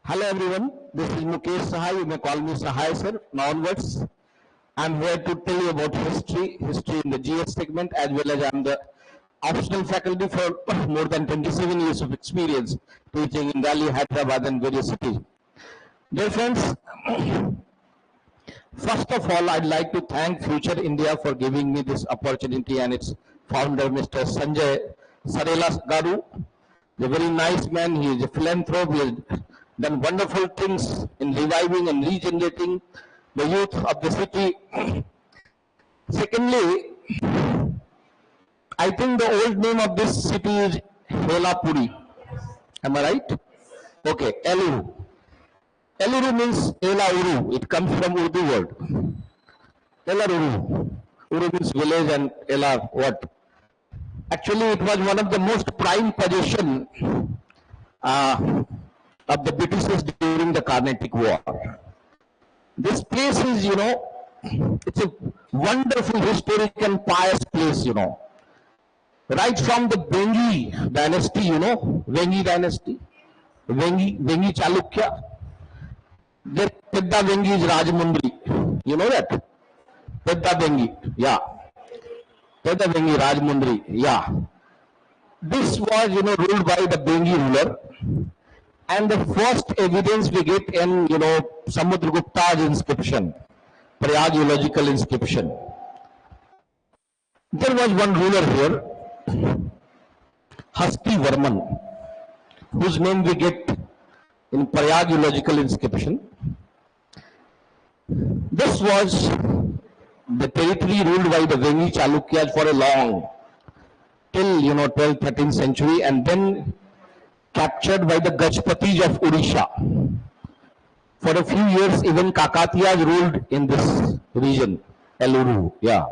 Hello everyone, this is Mukesh Sahay. You may call me Sahay sir. Now onwards, I'm here to tell you about history in the GS segment, as well as I'm the optional faculty for more than 27 years of experience teaching in Delhi, Hyderabad and various cities. Dear friends, first of all, I'd like to thank Future India for giving me this opportunity and its founder, Mr. Sanjay Sarela Garu, a very nice man. He is a philanthrope. He has done wonderful things in reviving and regenerating the youth of the city. Secondly, I think the old name of this city is Helapuri. Am I right? Okay, Eluru. Eluru means Ela Uru. It comes from Urdu word. Elaruru. Uru means village and Ela what? Actually, it was one of the most prime possession of the Britishers during the Carnatic War. This place is, it's a wonderful historic and pious place, Right from the Vengi dynasty, Vengi dynasty, Vengi Chalukya. The Pedda Vengi is Rajmundri. You know that? Pedda Vengi, yeah. Pedda Vengi, Rajmundri, yeah. This was, ruled by the Bengi ruler. And the first evidence we get in, Samudragupta's inscription, Prayag geological inscription. There was one ruler here, Hasti Varman, whose name we get in Prayag geological inscription. This was the territory ruled by the Vengi Chalukyas for a long, till 12th, 13th century, and then captured by the Gajpatis of Odisha. For a few years, even Kakatiyas ruled in this region, Eluru, yeah.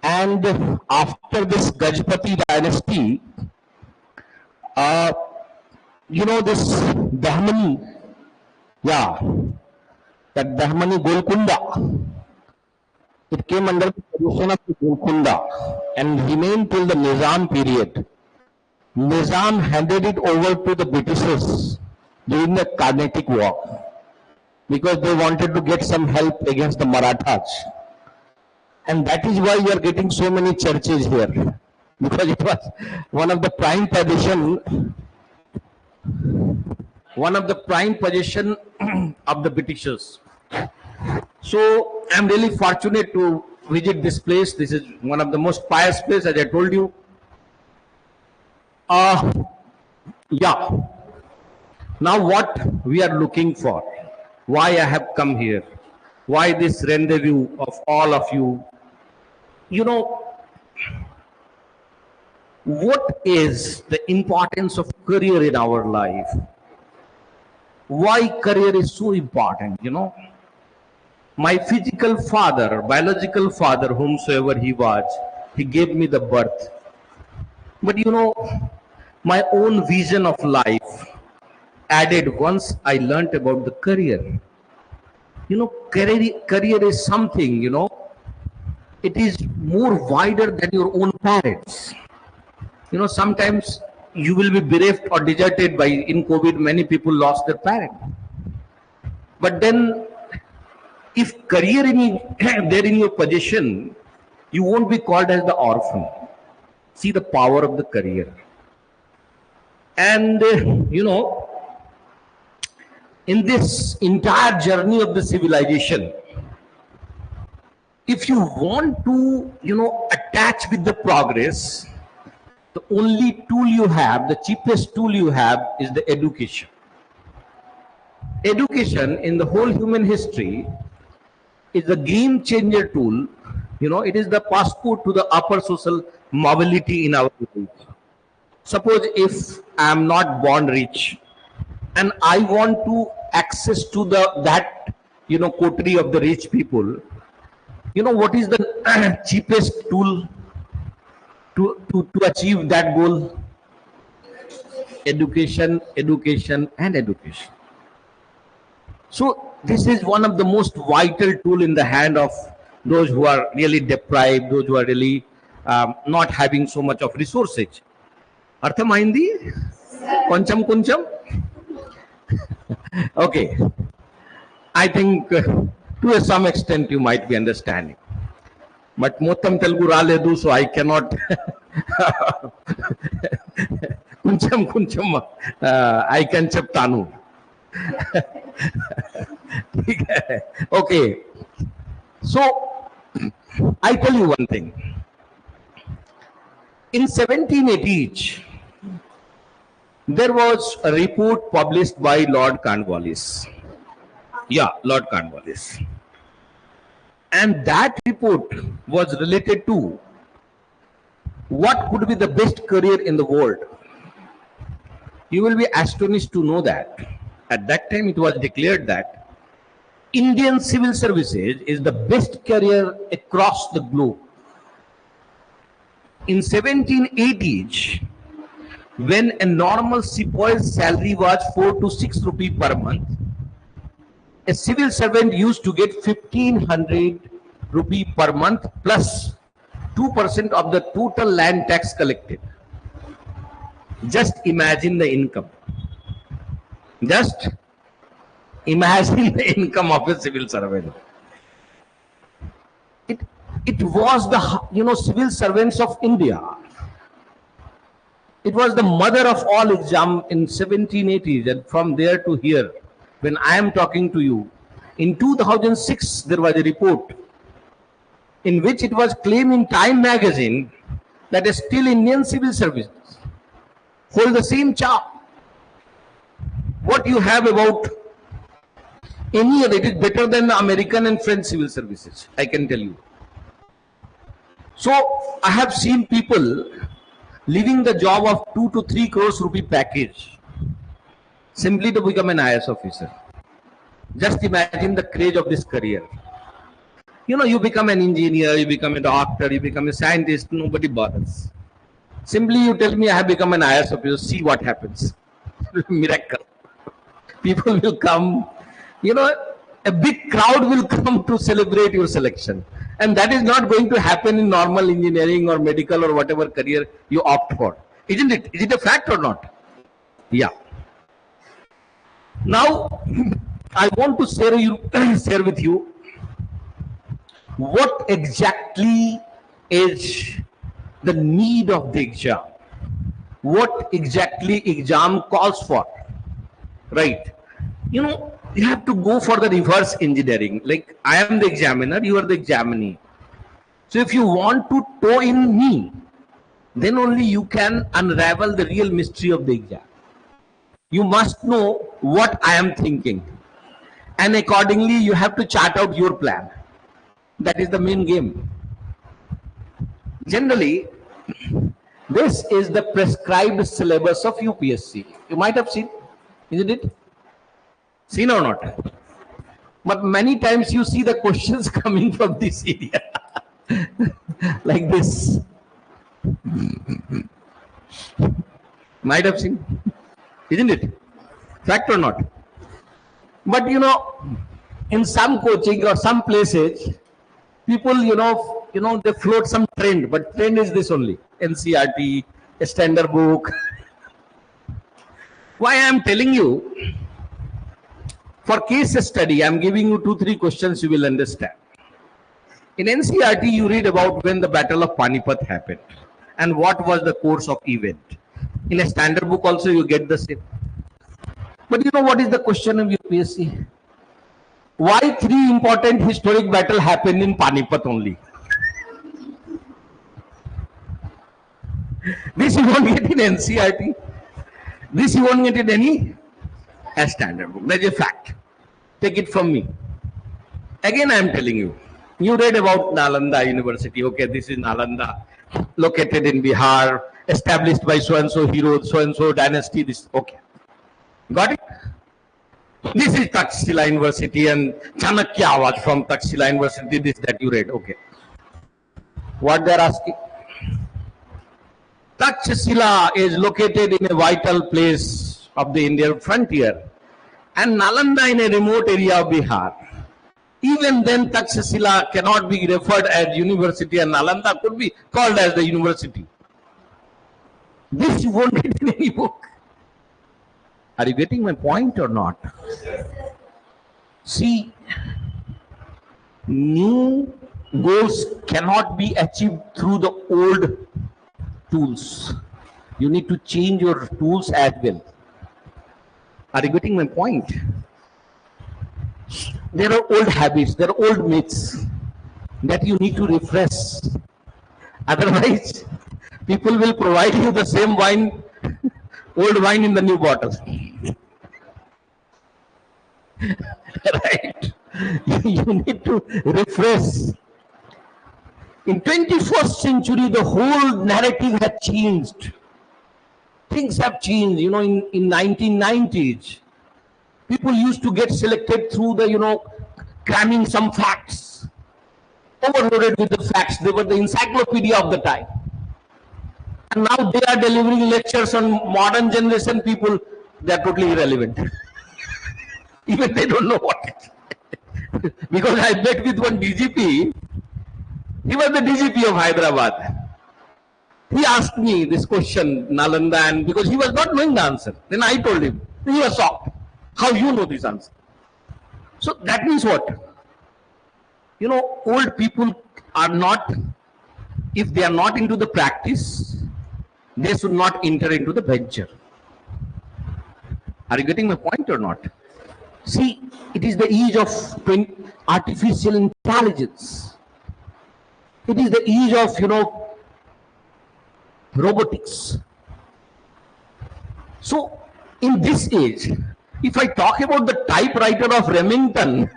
And after this Gajpati dynasty, this Bahmani, yeah, that Bahmani Golkunda, it came under the position of Golkunda and remained till the Nizam period. Nizam handed it over to the Britishers during the Carnatic War because they wanted to get some help against the Marathas. And that is why we are getting so many churches here, because it was one of the prime possession of the Britishers. So I'm really fortunate to visit this place. This is one of the most pious places, as I told you. Yeah. Now what we are looking for, why I have come here, why this rendezvous of all of you, what is the importance of career in our life? Why career is so important, My physical father, biological father, whomsoever he was, he gave me the birth. But my own vision of life added once I learnt about the career. Career is something, it is more wider than your own parents. Sometimes you will be bereft or deserted by, in COVID, many people lost their parent. But then, if career there in your possession, you won't be called as the orphan. See the power of the career. And, in this entire journey of the civilization, if you want to, attach with the progress, the only tool you have, the cheapest tool you have is the education. Education in the whole human history is a game changer tool. It is the passport to the upper social mobility in our life. Suppose if I am not born rich and I want to access to that coterie of the rich people, what is the cheapest tool to achieve that goal? Education, education and education. So this is one of the most vital tool in the hand of those who are really deprived, those who are really not having so much of resources. Arthamaindi? Koncham. Okay, I think to some extent you might be understanding. But Mottam Telugu Raledu, so I cannot kuncham I can cheptanu. Okay, so I tell you one thing. In 1780, there was a report published by Lord Cornwallis. Yeah, Lord Cornwallis. And that report was related to what could be the best career in the world. You will be astonished to know that at that time it was declared that Indian civil services is the best career across the globe. In 1780s, when a normal sepoy's salary was 4 to 6 rupee per month, a civil servant used to get 1500 rupee per month plus 2% of the total land tax collected. Just imagine the income. Just imagine the income of a civil servant. It was the civil servants of India. It was the mother of all exam in 1780s, and from there to here, when I am talking to you, in 2006 there was a report in which it was claimed in Time magazine that still Indian civil services hold the same charm. What you have about any other, it is better than the American and French civil services, I can tell you. So I have seen people leaving the job of 2 to 3 crores rupee package simply to become an IS officer. Just imagine the craze of this career. You become an engineer, you become a doctor, you become a scientist, nobody bothers. Simply you tell me I have become an IS officer, see what happens. Miracle. People will come, a big crowd will come to celebrate your selection. And that is not going to happen in normal engineering or medical or whatever career you opt for. Isn't it? Is it a fact or not? Yeah. Now, I want to share with you what exactly is the need of the exam. What exactly exam calls for. Right. You have to go for the reverse engineering. Like I am the examiner, you are the examinee. So if you want to toe in me, then only you can unravel the real mystery of the exam. You must know what I am thinking. And accordingly, you have to chart out your plan. That is the main game. Generally, this is the prescribed syllabus of UPSC. You might have seen, isn't it? Seen or not? But many times you see the questions coming from this area. Like this. Might have seen. Isn't it? Fact or not? But in some coaching or some places, people, they float some trend, but trend is this only. NCRT, a standard book. Why I am telling you, for case study, I am giving you 2-3 questions you will understand. In NCRT, you read about when the Battle of Panipat happened and what was the course of event. In a standard book also, you get the same. But you know what is the question of UPSC? Why 3 important historic battles happened in Panipat only? This you won't get in NCRT. This you won't get in any standard book. That's a fact. Take it from me. Again, I am telling you. You read about Nalanda University. Okay, this is Nalanda, located in Bihar, established by so-and-so hero, so-and-so dynasty. This okay. Got it? This is Takshila University and Chanakya was from Takshila University. This that you read. Okay. What they are asking? Takshila is located in a vital place of the Indian frontier and Nalanda in a remote area of Bihar. Even then, Takshila cannot be referred as university and Nalanda could be called as the university. This you won't get in any book. Are you getting my point or not? See, new goals cannot be achieved through the old tools. You need to change your tools as well. Are you getting my point? There are old habits, there are old myths that you need to refresh. Otherwise, people will provide you the same wine, old wine in the new bottle. Right? You need to refresh. In 21st century, the whole narrative has changed. Things have changed. In 1990s, people used to get selected through the, cramming some facts, overloaded with the facts. They were the encyclopedia of the time. And now they are delivering lectures on modern generation people. They are totally irrelevant. Even they don't know what it is. Because I met with one DGP. He was the DGP of Hyderabad. He asked me this question, Nalanda, and because he was not knowing the answer. Then I told him. He was shocked. How you know this answer? So that means what? Old people are not, if they are not into the practice, they should not enter into the venture. Are you getting my point or not? See, it is the age of artificial intelligence. It is the age of, robotics. So, in this age, if I talk about the typewriter of Remington,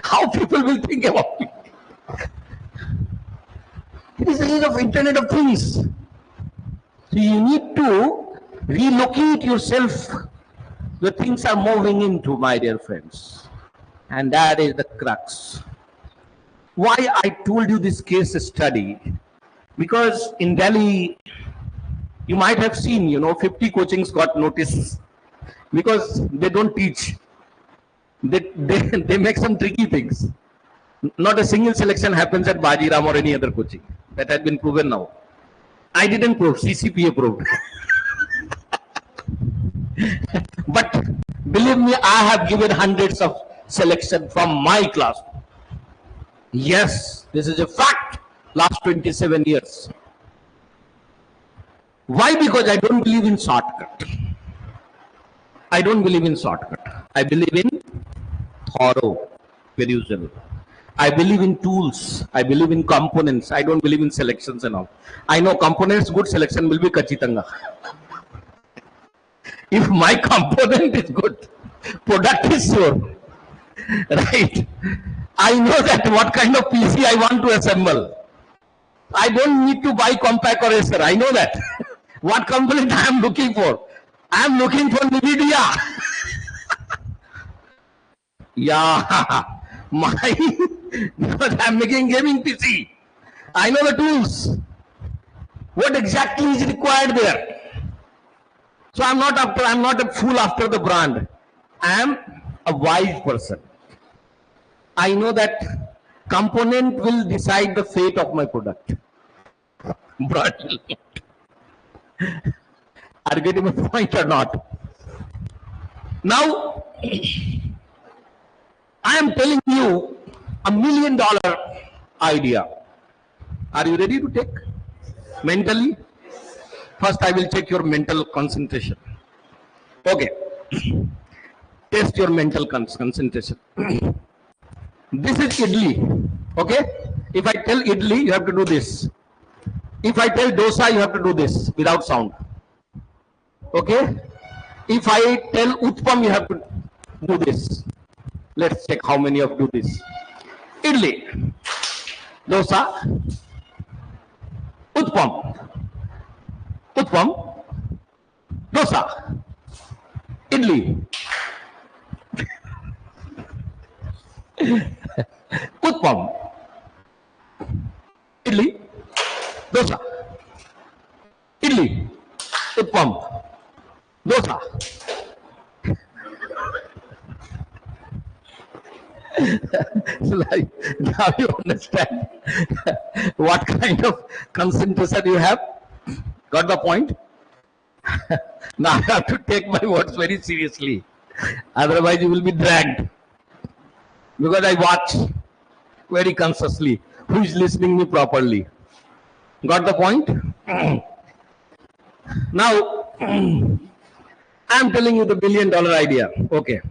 how people will think about it? It is the age of Internet of Things. So you need to relocate yourself where things are moving into, my dear friends. And that is the crux. Why I told you this case study? Because in Delhi, you might have seen, 50 coachings got notice because they don't teach. They make some tricky things. Not a single selection happens at Bajiram or any other coaching. That has been proven now. I didn't prove, CCPA proved. But believe me, I have given hundreds of selection from my class. Yes, this is a fact. Last 27 years. Why? Because I don't believe in shortcut. I don't believe in shortcut. I believe in thorough perusal. I believe in tools. I believe in components. I don't believe in selections and all. I know components, good selection will be kachitanga. If my component is good, product is sure. Right? I know that what kind of PC I want to assemble. I don't need to buy compact or Acer. I know that. What component I am looking for? I am looking for NVIDIA. Yeah. Because I am making gaming PC. I know the tools. What exactly is required there? So I'm not a fool after the brand. I am a wise person. I know that component will decide the fate of my product. Brand will not. Are you getting my point or not? Now, I am telling you $1 million idea. Are you ready to take? Mentally? First, I will check your mental concentration. Okay. Test your mental concentration. This is idli. Okay? If I tell idli, you have to do this. If I tell dosa, you have to do this without sound. Okay? If I tell utpam, you have to do this. Let's check how many of you do this. Idli, dosa, utpam, dosa, idli, utpam, idli, dosa, idli, utpam, dosa. Like, now you understand what kind of concentration you have. Got the point? Now I have to take my words very seriously. Otherwise, you will be dragged. Because I watch very consciously who is listening me properly. Got the point? Now, I'm telling you the $1 billion idea. Okay.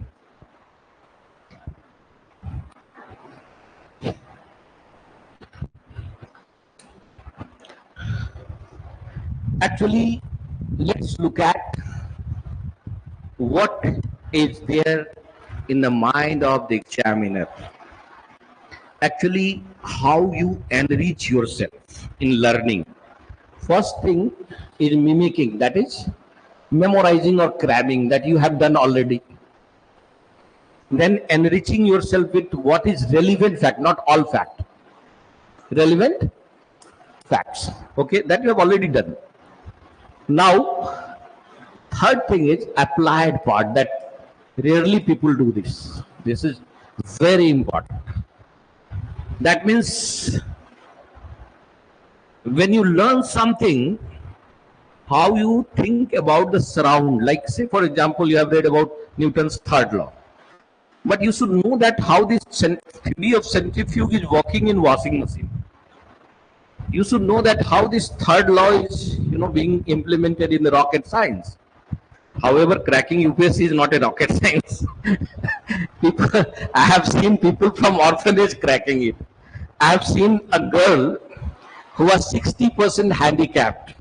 Actually, let's look at what is there in the mind of the examiner. Actually, how you enrich yourself in learning. First thing is mimicking, that is memorizing or cramming that you have done already. Then enriching yourself with what is relevant fact, not all fact. Relevant facts. Okay, that you have already done. Now, third thing is applied part that rarely people do this. This is very important. That means when you learn something, how you think about the surround. Like say for example, you have read about Newton's third law. But you should know that how this theory of centrifuge is working in washing machine. You should know that how this third law is, being implemented in the rocket science. However, cracking UPSC is not a rocket science. People, I have seen people from orphanage cracking it. I have seen a girl who was 60% handicapped,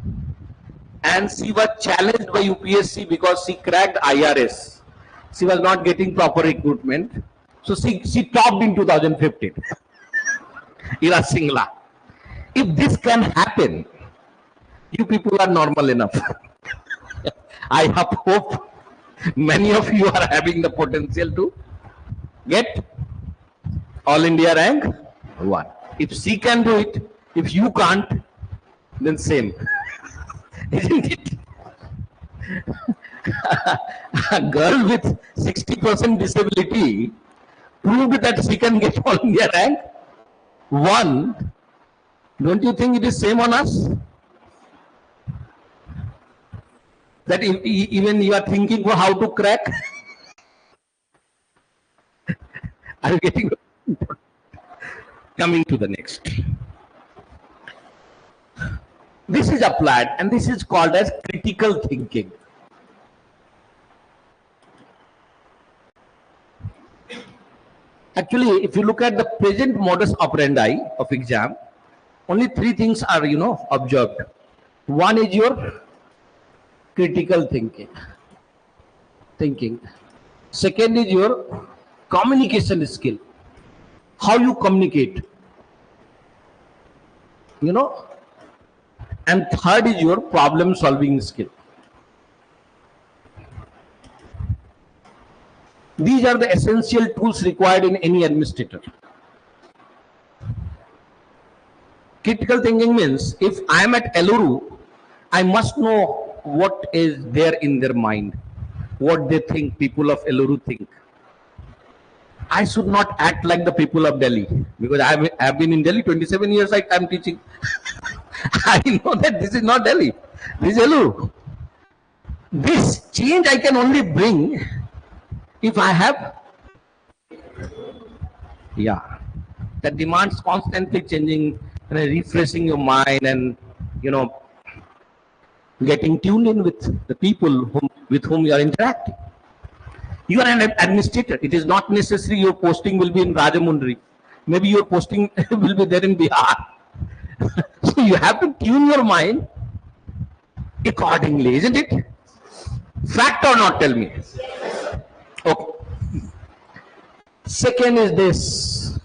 and she was challenged by UPSC because she cracked IRS. She was not getting proper recruitment, so she topped in 2015. Ira Singla. If this can happen, you people are normal enough. I hope many of you are having the potential to get All India rank 1. If she can do it, if you can't, then same. Isn't it? A girl with 60% disability proved that she can get All India rank 1. Don't you think it is same on us? That even you are thinking for how to crack? Are you getting? Coming to the next. This is applied and this is called as critical thinking. Actually, if you look at the present modus operandi of exam, only three things are, observed. One is your critical thinking. Second is your communication skill. How you communicate. And third is your problem solving skill. These are the essential tools required in any administrator. Critical thinking means if I am at Eluru, I must know what is there in their mind, what they think, people of Eluru think. I should not act like the people of Delhi because I have been in Delhi 27 years. I am teaching. I know that this is not Delhi. This is Eluru. This change I can only bring if I have, that demands constantly changing and refreshing your mind and, getting tuned in with the people with whom you are interacting. You are an administrator. It is not necessary your posting will be in Rajamundry. Maybe your posting will be there in Bihar. So you have to tune your mind accordingly, isn't it? Fact or not, tell me. Okay. Second is this.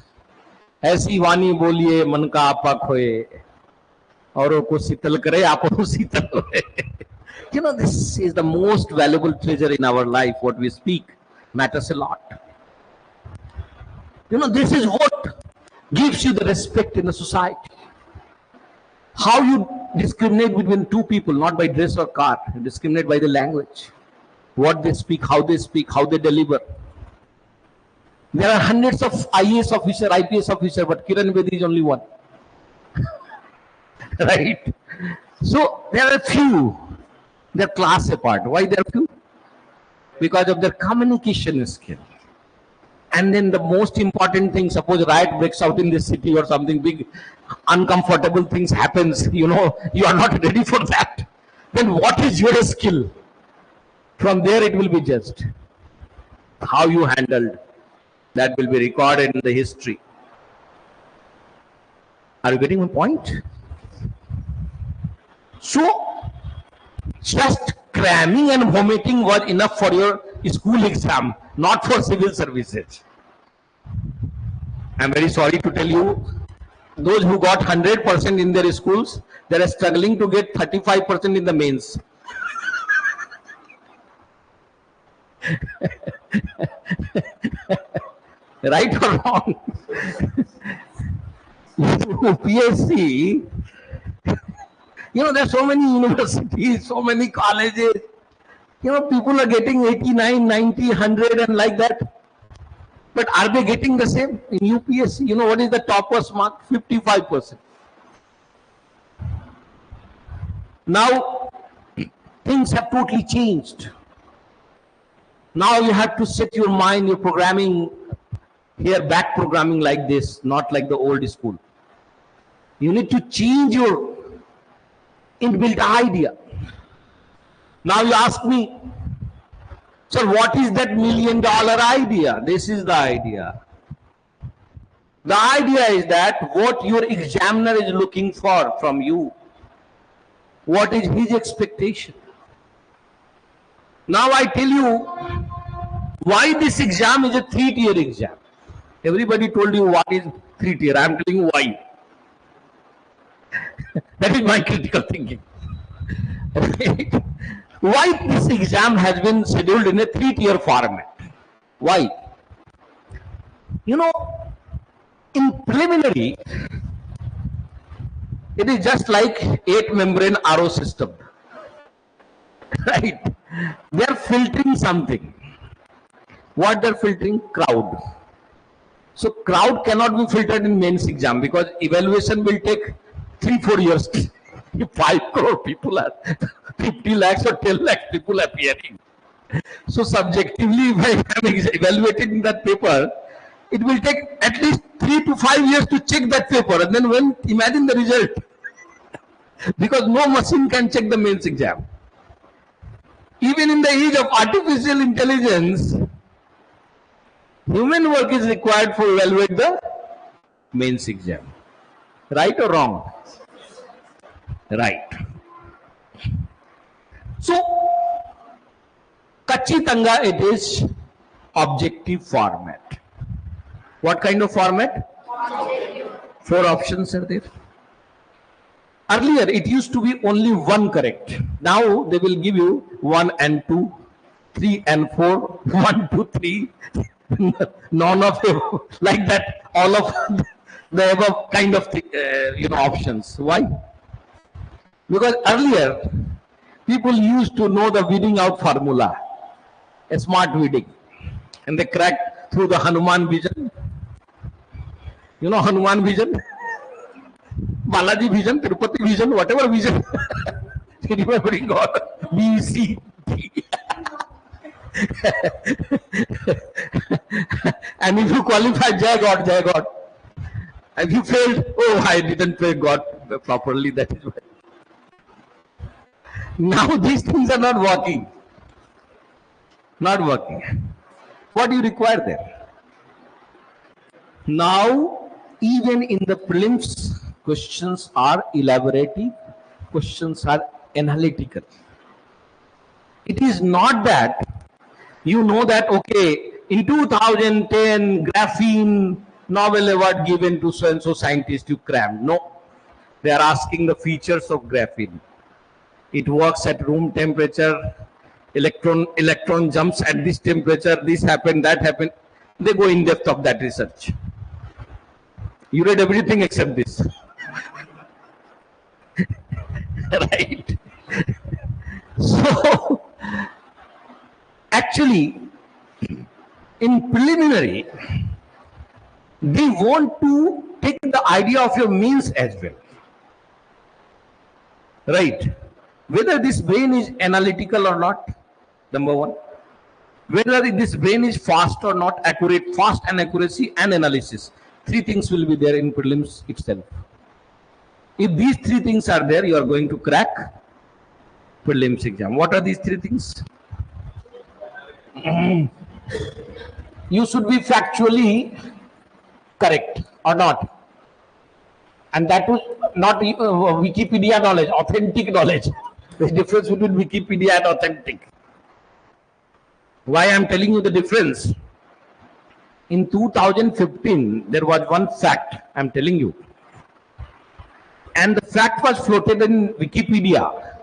ऐसी वाणी बोलिए मन का आपा खोए औरों को शीतल करे आपो शीतल होए. This is the most valuable treasure in our life. What we speak matters a lot. This is what gives you the respect in the society. How you discriminate between two people, not by dress or car. You discriminate by the language. What they speak, how they deliver. There are hundreds of IAS officer, IPS officer, but Kiran Bedi is only one. Right? So there are few. They're class apart. Why there are few? because of their communication skill. And then the most important thing, suppose riot breaks out in the city or something big, uncomfortable things happens, you are not ready for that. Then what is your skill? From there it will be judged. How you handled, that will be recorded in the history. Are you getting my point? So, just cramming and vomiting was enough for your school exam, not for civil services. I'm very sorry to tell you, those who got 100% in their schools, they are struggling to get 35% in the mains. Right or wrong? UPSC, there are so many universities, so many colleges. People are getting 89, 90, 100 and like that. But are they getting the same in UPSC? What is the topper's mark? 55%. Now, things have totally changed. Now you have to set your mind, your programming here, back programming like this, not like the old school. You need to change your inbuilt idea. Now you ask me, sir, what is that $1 million idea? This is the idea. The idea is that what your examiner is looking for from you, what is his expectation. Now I tell you why this exam is a 3-tier exam. Everybody told you what is 3-tier. I am telling you why. That is my critical thinking. Why this exam has been scheduled in a 3-tier format? Why? In preliminary, it is just like 8-membrane RO system. Right? They are filtering something. What they are filtering? Crowd. So crowd cannot be filtered in mains exam because evaluation will take 3-4 years. If 5 crore people are 50 lakhs or 10 lakhs people appearing. So subjectively, if I am evaluating that paper, it will take at least 3 to 5 years to check that paper. And then imagine the result. Because no machine can check the mains exam. Even in the age of artificial intelligence, human work is required for evaluate the mains exam. Right or wrong? Right. So, Kachi Tanga, it is objective format. What kind of format? Objective. 4 options are there. Earlier, it used to be only 1 correct. Now, they will give you 1 and 2, 3 and 4, 1, 2, 3, none of them, like that, all of the above kind of options. Why? Because earlier, people used to know the weeding out formula, a smart weeding, and they cracked through the Hanuman vision. Hanuman vision? Balaji vision, Tirupati vision, whatever vision. Remembering God, B, C, D. And if you qualify, Jai God, Jai God. If you failed, oh, I didn't pray God properly, that is why. Now these things are not working. Not working. What do you require there? Now, even in the prelims, questions are elaborative, questions are analytical. It is not that you know that, okay, in 2010, graphene Nobel Award given to so-and-so scientist, you cram. No. They are asking the features of graphene. It works at room temperature, electron jumps at this temperature, this happened, that happened. They go in depth of that research. You read everything except this. Right? So, actually, in preliminary, they want to take the idea of your means as well. Right? Whether this brain is analytical or not, number one. Whether this brain is fast or not, accurate, fast and accuracy and analysis. Three things will be there in prelims itself. If these three things are there, you are going to crack prelims exam. What are these three things? You should be factually correct or not. And that was not Wikipedia knowledge, authentic knowledge. The difference between Wikipedia and authentic. Why I am telling you the difference? In 2015, there was one fact I am telling you. And the fact was floated in Wikipedia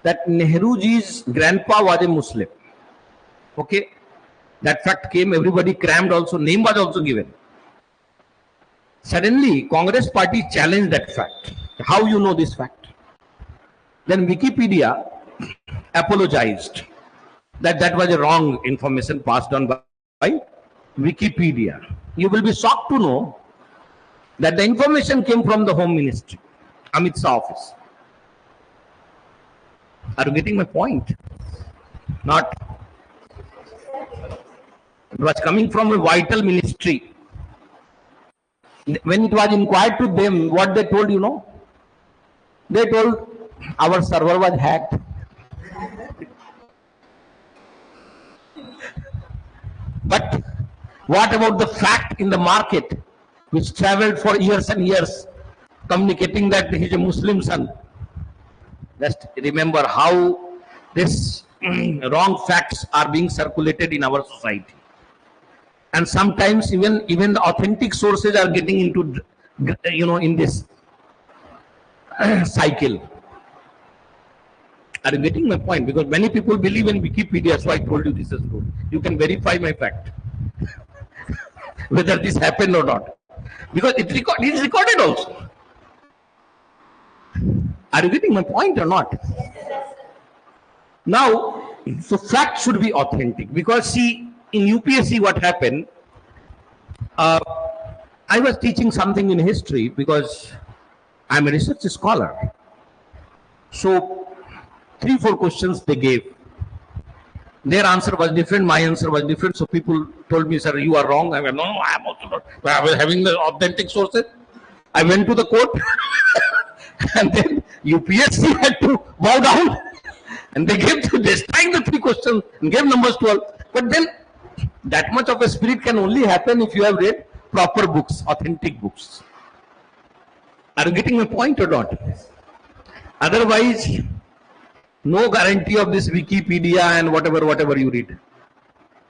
that Nehruji's grandpa was a Muslim. Okay? That fact came, everybody crammed also, name was also given. Suddenly, Congress party challenged that fact. How you know this fact? Then Wikipedia apologized that that was a wrong information passed on by Wikipedia. You will be shocked to know that the information came from the Home Ministry, Amit Shah office. Are you getting my point? Not. It was coming from a vital ministry. When it was inquired to them, what they told, you know? They told our server was hacked. But what about the fact in the market, which traveled for years and years, communicating that he is a Muslim son? Just remember how this wrong facts are being circulated in our society. And sometimes even the authentic sources are getting into, in this cycle. Are you getting my point? Because many people believe in Wikipedia, so I told you this is good. You can verify my fact, whether this happened or not. Because it is recorded also. Are you getting my point or not? Now, so fact should be authentic. Because see, in UPSC what happened, I was teaching something in history because I'm a research scholar. So 3-4 questions they gave. Their answer was different, my answer was different. So people told me, sir, you are wrong. I went, no, I am also not. I was having the authentic sources. I went to the court and then UPSC had to bow down and they strike the 3 questions and gave numbers 12. But then that much of a spirit can only happen if you have read proper books, authentic books. Are you getting my point or not? Otherwise, no guarantee of this Wikipedia and whatever you read.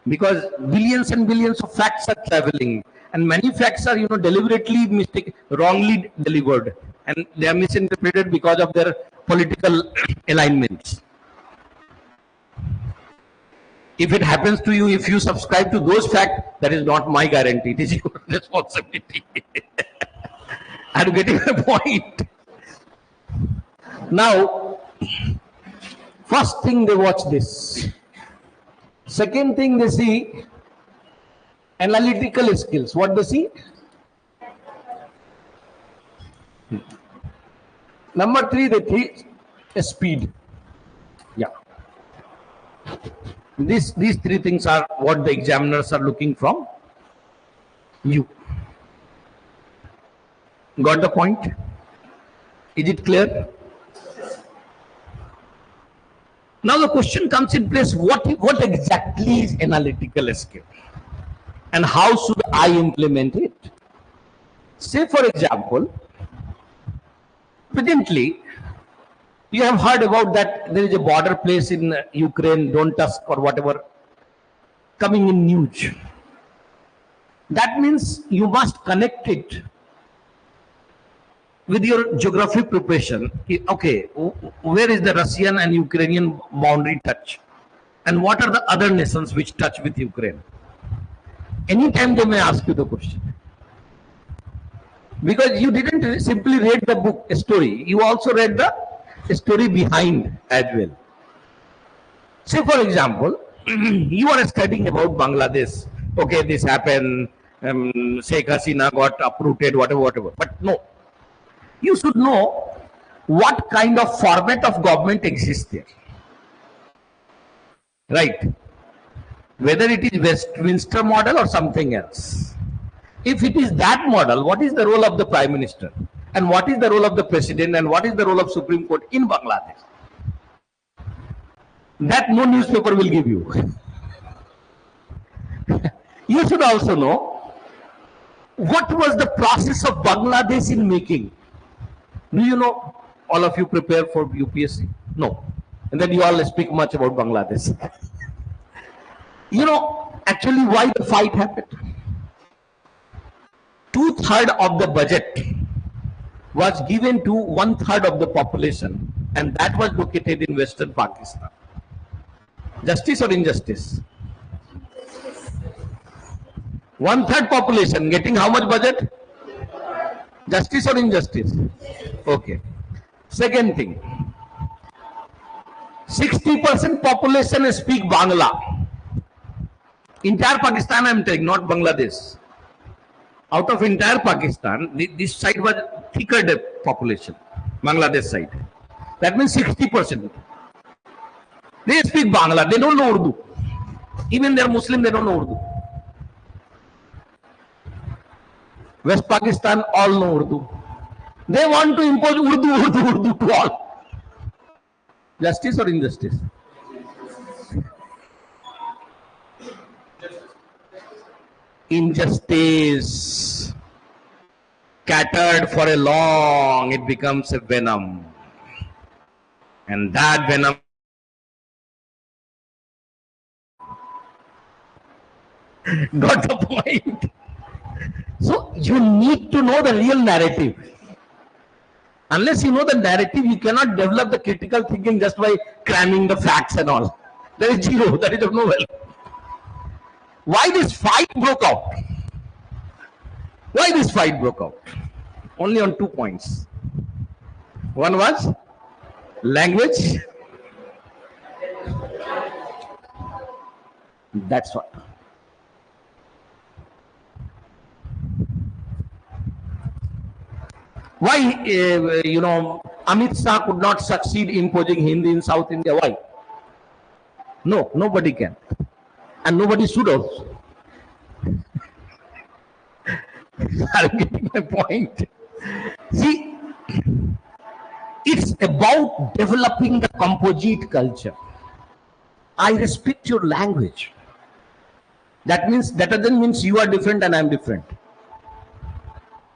Because billions and billions of facts are traveling, and many facts are, deliberately wrongly delivered, and they are misinterpreted because of their political alignments. If it happens to you, if you subscribe to those facts, that is not my guarantee. It is your responsibility. Are you getting my point? Now, first thing they watch this. Second thing they see, analytical skills. What they see? Number 3, they see speed. Yeah. These 3 things are what the examiners are looking from you. Got the point? Is it clear? Now the question comes in place, what exactly is analytical skill? And how should I implement it? Say for example, presently, you have heard about that there is a border place in Ukraine, Donetsk or whatever, coming in news. That means you must connect it with your geography preparation. Okay, where is the Russian and Ukrainian boundary touch? And what are the other nations which touch with Ukraine? Anytime they may ask you the question. Because you didn't simply read the book, a story. You also read the story behind as well. Say for example, you are studying about Bangladesh. Okay, this happened, Sheikh Hasina got uprooted, whatever. But no, you should know what kind of format of government exists there. Right? whether it is Westminster model or something else. If it is that model, what is the role of the Prime Minister? And what is the role of the President? And what is the role of Supreme Court in Bangladesh? That no newspaper will give you. You should also know what was the process of Bangladesh in making. Do you know? All of you prepare for UPSC? No. And then you all speak much about Bangladesh. You know, actually why the fight happened? 2/3 of the budget was given to 1/3 of the population, and that was located in Western Pakistan. Justice or injustice? 1/3 population getting how much budget? Justice or injustice? Okay. Second thing, 60% population speak Bangla. Entire Pakistan I am telling, not Bangladesh. Out of entire Pakistan, this side was thicker population, Bangladesh side. That means 60%. They speak Bangla, they don't know Urdu. Even they are Muslim, they don't know Urdu. West Pakistan all know Urdu. They want to impose Urdu to all. Justice or injustice? Injustice. Scattered for a long, it becomes a venom. And that venom got the point. So you need to know the real narrative. Unless you know the narrative, you cannot develop the critical thinking just by cramming the facts and all. There is zero, that is of no value. Why this fight broke out? Why this fight broke out? Only on 2 points. One was language. That's what. Why, Amit Shah could not succeed in imposing Hindi in South India? Why? No, nobody can. And nobody should also. I'm getting my point. See, it's about developing the composite culture. I respect your language. That doesn't mean you are different and I'm different.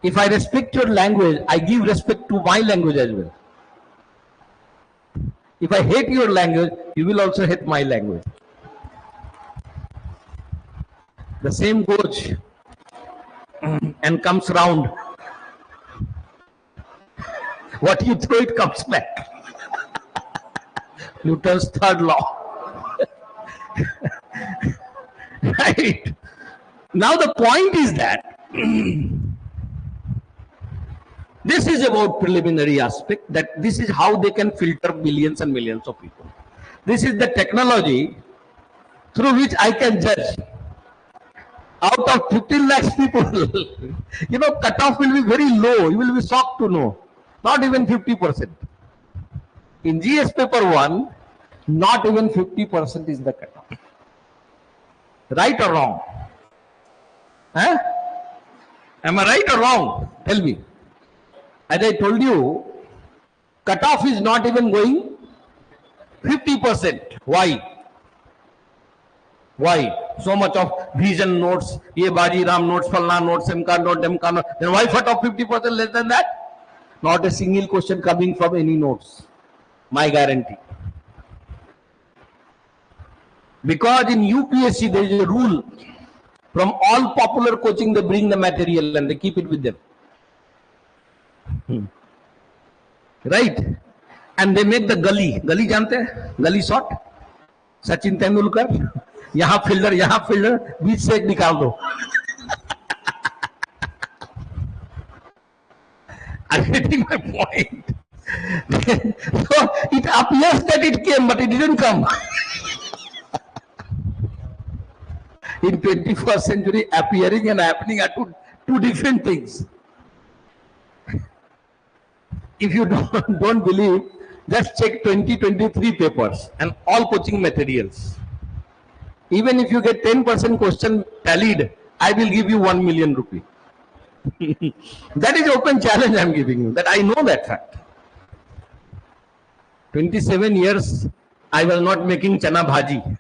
If I respect your language, I give respect to my language as well. If I hate your language, you will also hate my language. The same goes and comes round. What you throw, it comes back. Newton's third law. Right? Now the point is that this is about preliminary aspect, that this is how they can filter millions and millions of people. This is the technology through which I can judge. Out of 15 lakhs people, cutoff will be very low. You will be shocked to know. Not even 50%. In GS paper 1, not even 50% is the cutoff. Right or wrong? Huh? Am I right or wrong? Tell me. As I told you, cutoff is not even going 50%. Why? Why? So much of vision notes, ye Baji Ram notes, Falna notes, Simka note, Demka note. Then why cut off 50% less than that? Not a single question coming from any notes. My guarantee. Because in UPSC there is a rule. From all popular coaching, they bring the material and they keep it with them. Right? And they make the gully. Gully jante hai? Gully shot. Sachin Tendulkar. यहाँ fielder बीच से एक निकाल दो. I'm getting my point. So it appears that it came, but it didn't come. In 21st century, appearing and happening are two different things. If you don't believe, just check 2023 papers and all coaching materials. Even if you get 10% question tallied, I will give you 1 million rupee. That is open challenge I am giving you, that I know that fact. 27 years, I was not making chana bhaji.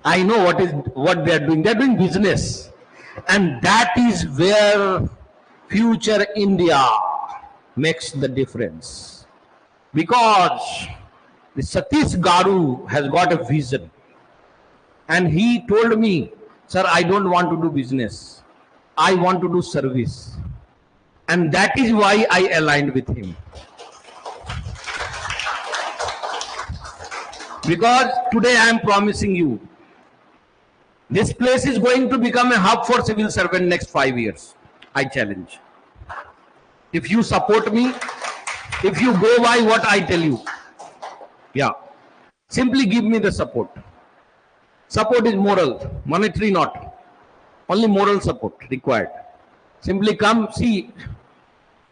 I know what they are doing. They are doing business. And that is where future India makes the difference. Because the Satish Garu has got a vision. And he told me, sir, I don't want to do business. I want to do service. And that is why I aligned with him. Because today I am promising you, this place is going to become a hub for civil servant next 5 years. I challenge. If you support me, if you go by what I tell you, yeah, simply give me the support. Support is moral, monetary not. Only moral support required. Simply come, see,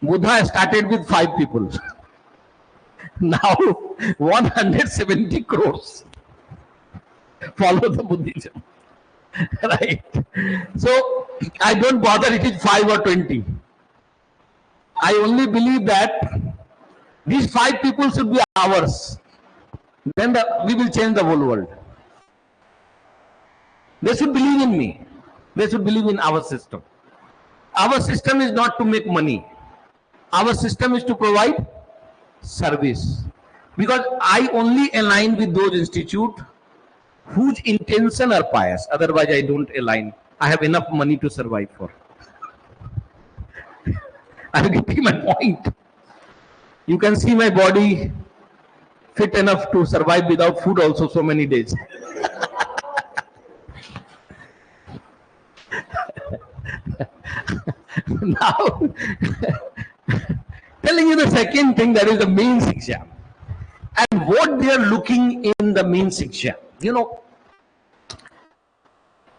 Buddha started with 5 people. Now 170 crores follow the Buddhism. Right? So I don't bother it is 5 or 20. I only believe that these 5 people should be ours. Then we will change the whole world. They should believe in me. They should believe in our system. Our system is not to make money. Our system is to provide service. Because I only align with those institutes whose intention are pious. Otherwise, I don't align. I have enough money to survive for. I am getting my point. You can see my body fit enough to survive without food also so many days. Now, telling you the second thing, that is the mains exam. And what they are looking in the mains exam. You know,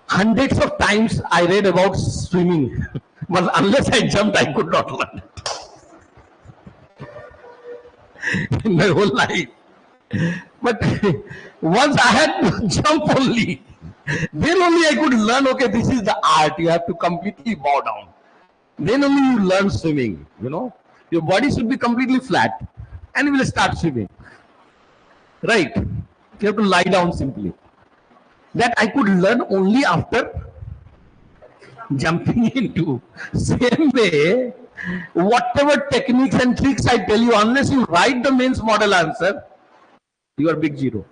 hundreds of times I read about swimming, but unless I jumped, I could not learn it in my whole life. But once I had to jump only, then only I could learn, okay, this is the art. You have to completely bow down. Then only you learn swimming, you know. Your body should be completely flat and you will start swimming. Right? You have to lie down simply. That I could learn only after jumping into. Same way, whatever techniques and tricks I tell you, unless you write the mains model answer, you are big zero.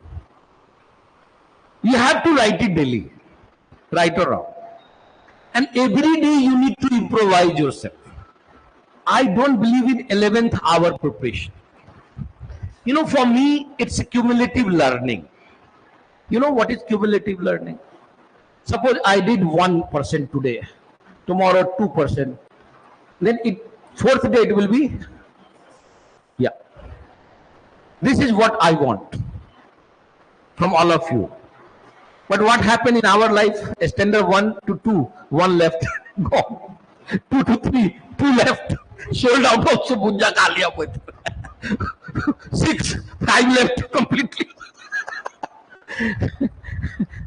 You have to write it daily, right or wrong. And every day you need to improvise yourself. I don't believe in 11th hour preparation. You know, for me, it's a cumulative learning. You know what is cumulative learning? Suppose I did 1% today, tomorrow 2%, then fourth day it will be, yeah. This is what I want from all of you. But what happened in our life? Standard 1 to 2, 1 left, gone. 2 to 3, 2 left. Sold out also Bunja Kalia with. 6, 5 left completely.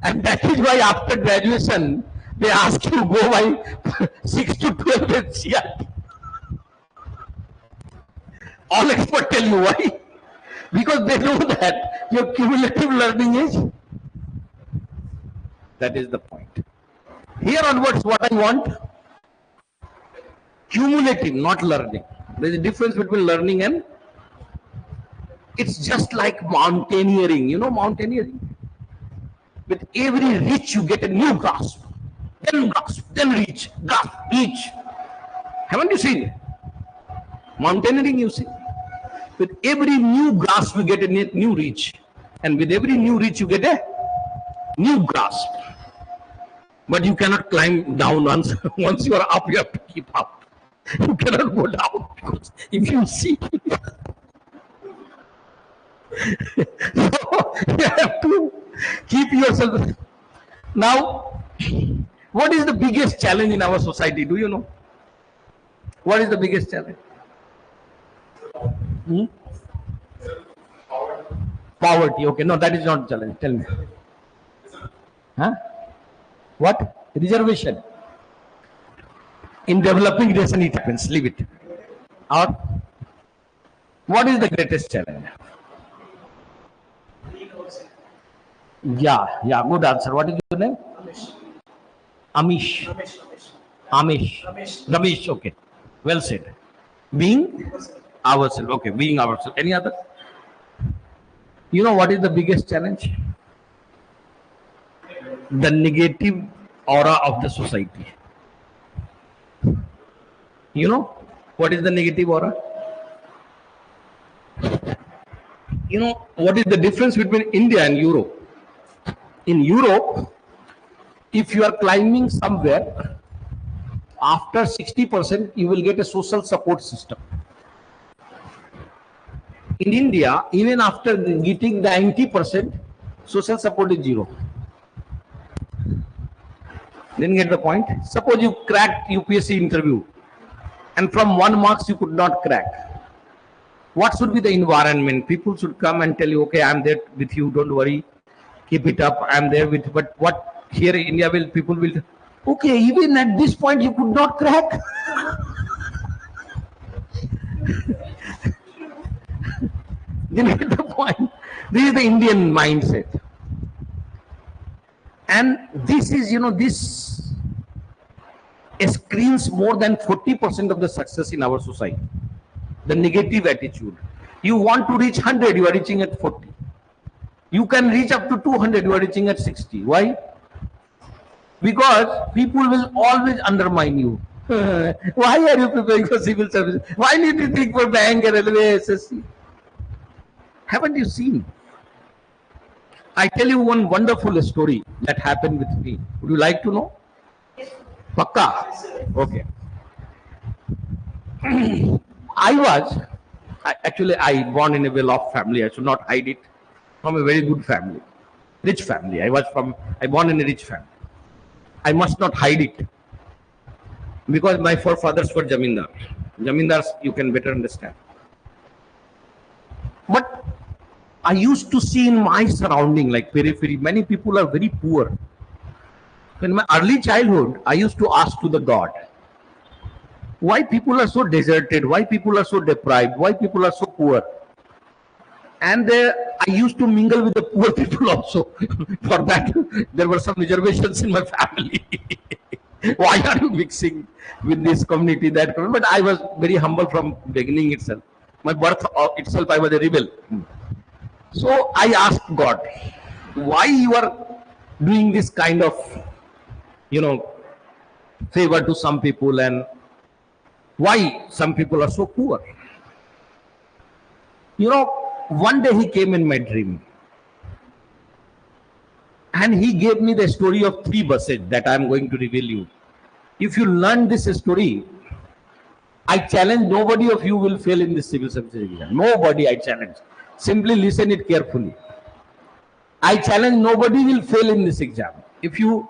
And that is why after graduation, they ask you go by 6 to 12 NCERT. All experts tell you why. Because they know that your cumulative learning is. That is the point. Here onwards, what I want? Cumulative, not learning. There is a difference between learning and. It's just like mountaineering. You know mountaineering? With every reach, you get a new grasp. Then reach, grasp, reach. Haven't you seen it? Mountaineering, you see. With every new grasp, you get a new reach. And with every new reach, you get a new grasp. But you cannot climb down once. Once you are up, you have to keep up. You cannot go down. Because if you see, so you have to keep yourself. Now, what is the biggest challenge in our society? Do you know? What is the biggest challenge? Poverty. Okay, no, that is not challenge. Tell me. Huh? What? Reservation. In developing nation it happens. Leave it. Or what is the greatest challenge? Yeah, good answer. What is your name? Amish. Amish. Ramesh, okay. Well said. Being ourselves. Okay, being ourselves. Any other? You know what is the biggest challenge? The negative aura of the society. You know what is the negative aura? You know what is the difference between India and Europe? In Europe, if you are climbing somewhere, after 60%, you will get a social support system. In India, even after getting 90%, social support is zero. Didn't get the point? Suppose you cracked UPSC interview and from 1 marks you could not crack. What should be the environment? People should come and tell you, okay, I'm there with you, don't worry, keep it up, I'm there with you. But what here in India will people will, okay, even at this point you could not crack. Didn't get the point? This is the Indian mindset. And this is, this screens more than 40% of the success in our society. The negative attitude. You want to reach 100, you are reaching at 40. You can reach up to 200, you are reaching at 60. Why? Because people will always undermine you. Why are you preparing for civil service? Why need you think for bank and railway SSC? Haven't you seen? I tell you one wonderful story that happened with me. Would you like to know? Pakka? Okay. I born in a well-off family. I should not hide it. From a very good family, rich family. I born in a rich family. I must not hide it because my forefathers were jamindar. Jamindars you can better understand. But I used to see in my surrounding, like periphery, many people are very poor. In my early childhood, I used to ask to the God, why people are so deserted? Why people are so deprived? Why people are so poor? And I used to mingle with the poor people also. For that, there were some reservations in my family. Why are you mixing with this community, that community? But I was very humble from beginning itself. My birth itself, I was a rebel. So I asked God, why you are doing this kind of, favor to some people, and why some people are so poor? One day he came in my dream and he gave me the story of 3 buses that I am going to reveal you. If you learn this story, I challenge nobody of you will fail in this civil service exam. Nobody, I challenge. Simply listen it carefully. I challenge nobody will fail in this exam. If you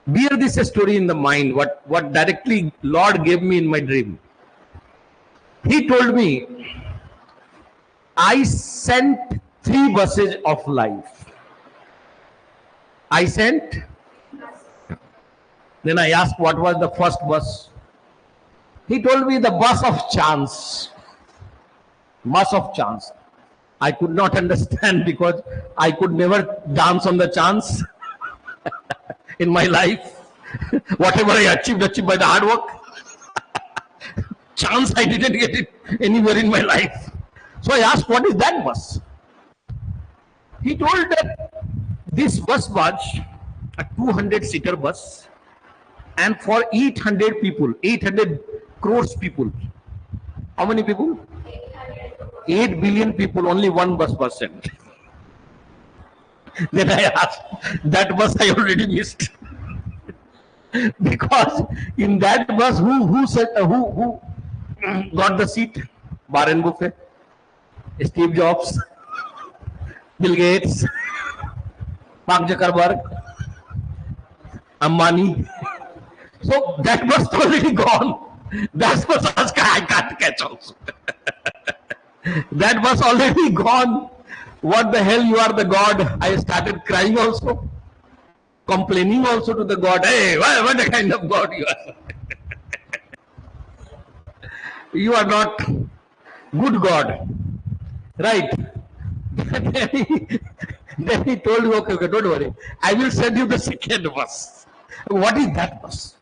bear this story in the mind, what directly Lord gave me in my dream. He told me, I sent 3 buses of life. I sent. Then I asked what was the first bus. He told me the bus of chance. Bus of chance. I could not understand because I could never dance on the chance in my life. Whatever I achieved by the hard work. Chance, I didn't get it anywhere in my life. So I asked, what is that bus? He told that this bus was a 200-seater bus, and for 800 people, 800 crores people. How many people? 8 billion people, only one bus was sent. Then I asked, that bus I already missed. Because in that bus, who got the seat? Warren Buffett, Steve Jobs, Bill Gates, Mark Zuckerberg, Ambani. So that bus already gone. That bus I can't catch also. That bus already gone. what the hell, you are the God. I started crying also, complaining also to the God. Hey, what a kind of God you are. You are not good God. Right. then, he, then he told me, okay, don't worry. I will send you the second bus. What is that bus?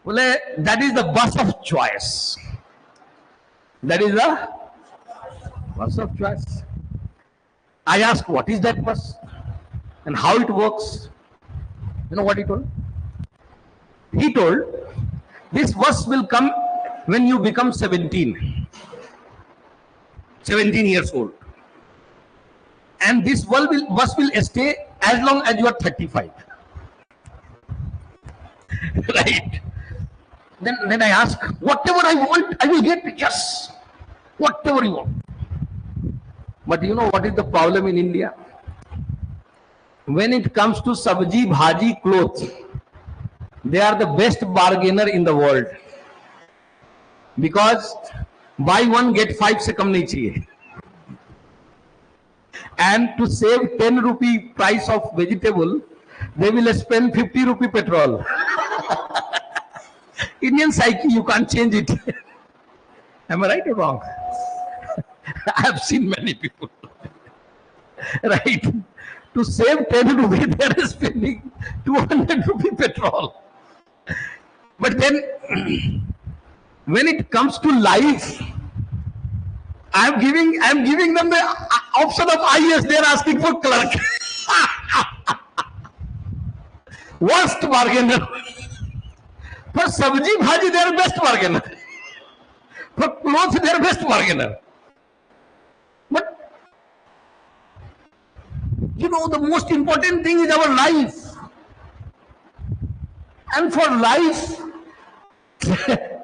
Well, that is the bus of choice. That is the bus of choice. I asked, what is that bus? And how it works? You know what he told? He told, this bus will come when you become 17 years old. And this bus will stay as long as you are 35. Right? Then I ask, whatever I want, I will get. Yes. Whatever you want. But you know what is the problem in India? When it comes to sabji, bhaji, clothes, they are the best bargainer in the world. Because buy one, get five se kam nahi chahiye. And to save 10 rupee price of vegetable, they will spend 50 rupee petrol. Indian psyche, you can't change it. Am I right or wrong? I have seen many people. Right? To save 10 rupee, they are spending 200 rupee petrol. But then, when it comes to life, I'm giving them the option of IS. They're asking for clerk. Worst bargainer. For sabji bhaji, they're best bargainer. For clothes, they're best bargainer. But you know, the most important thing is our life. And for life,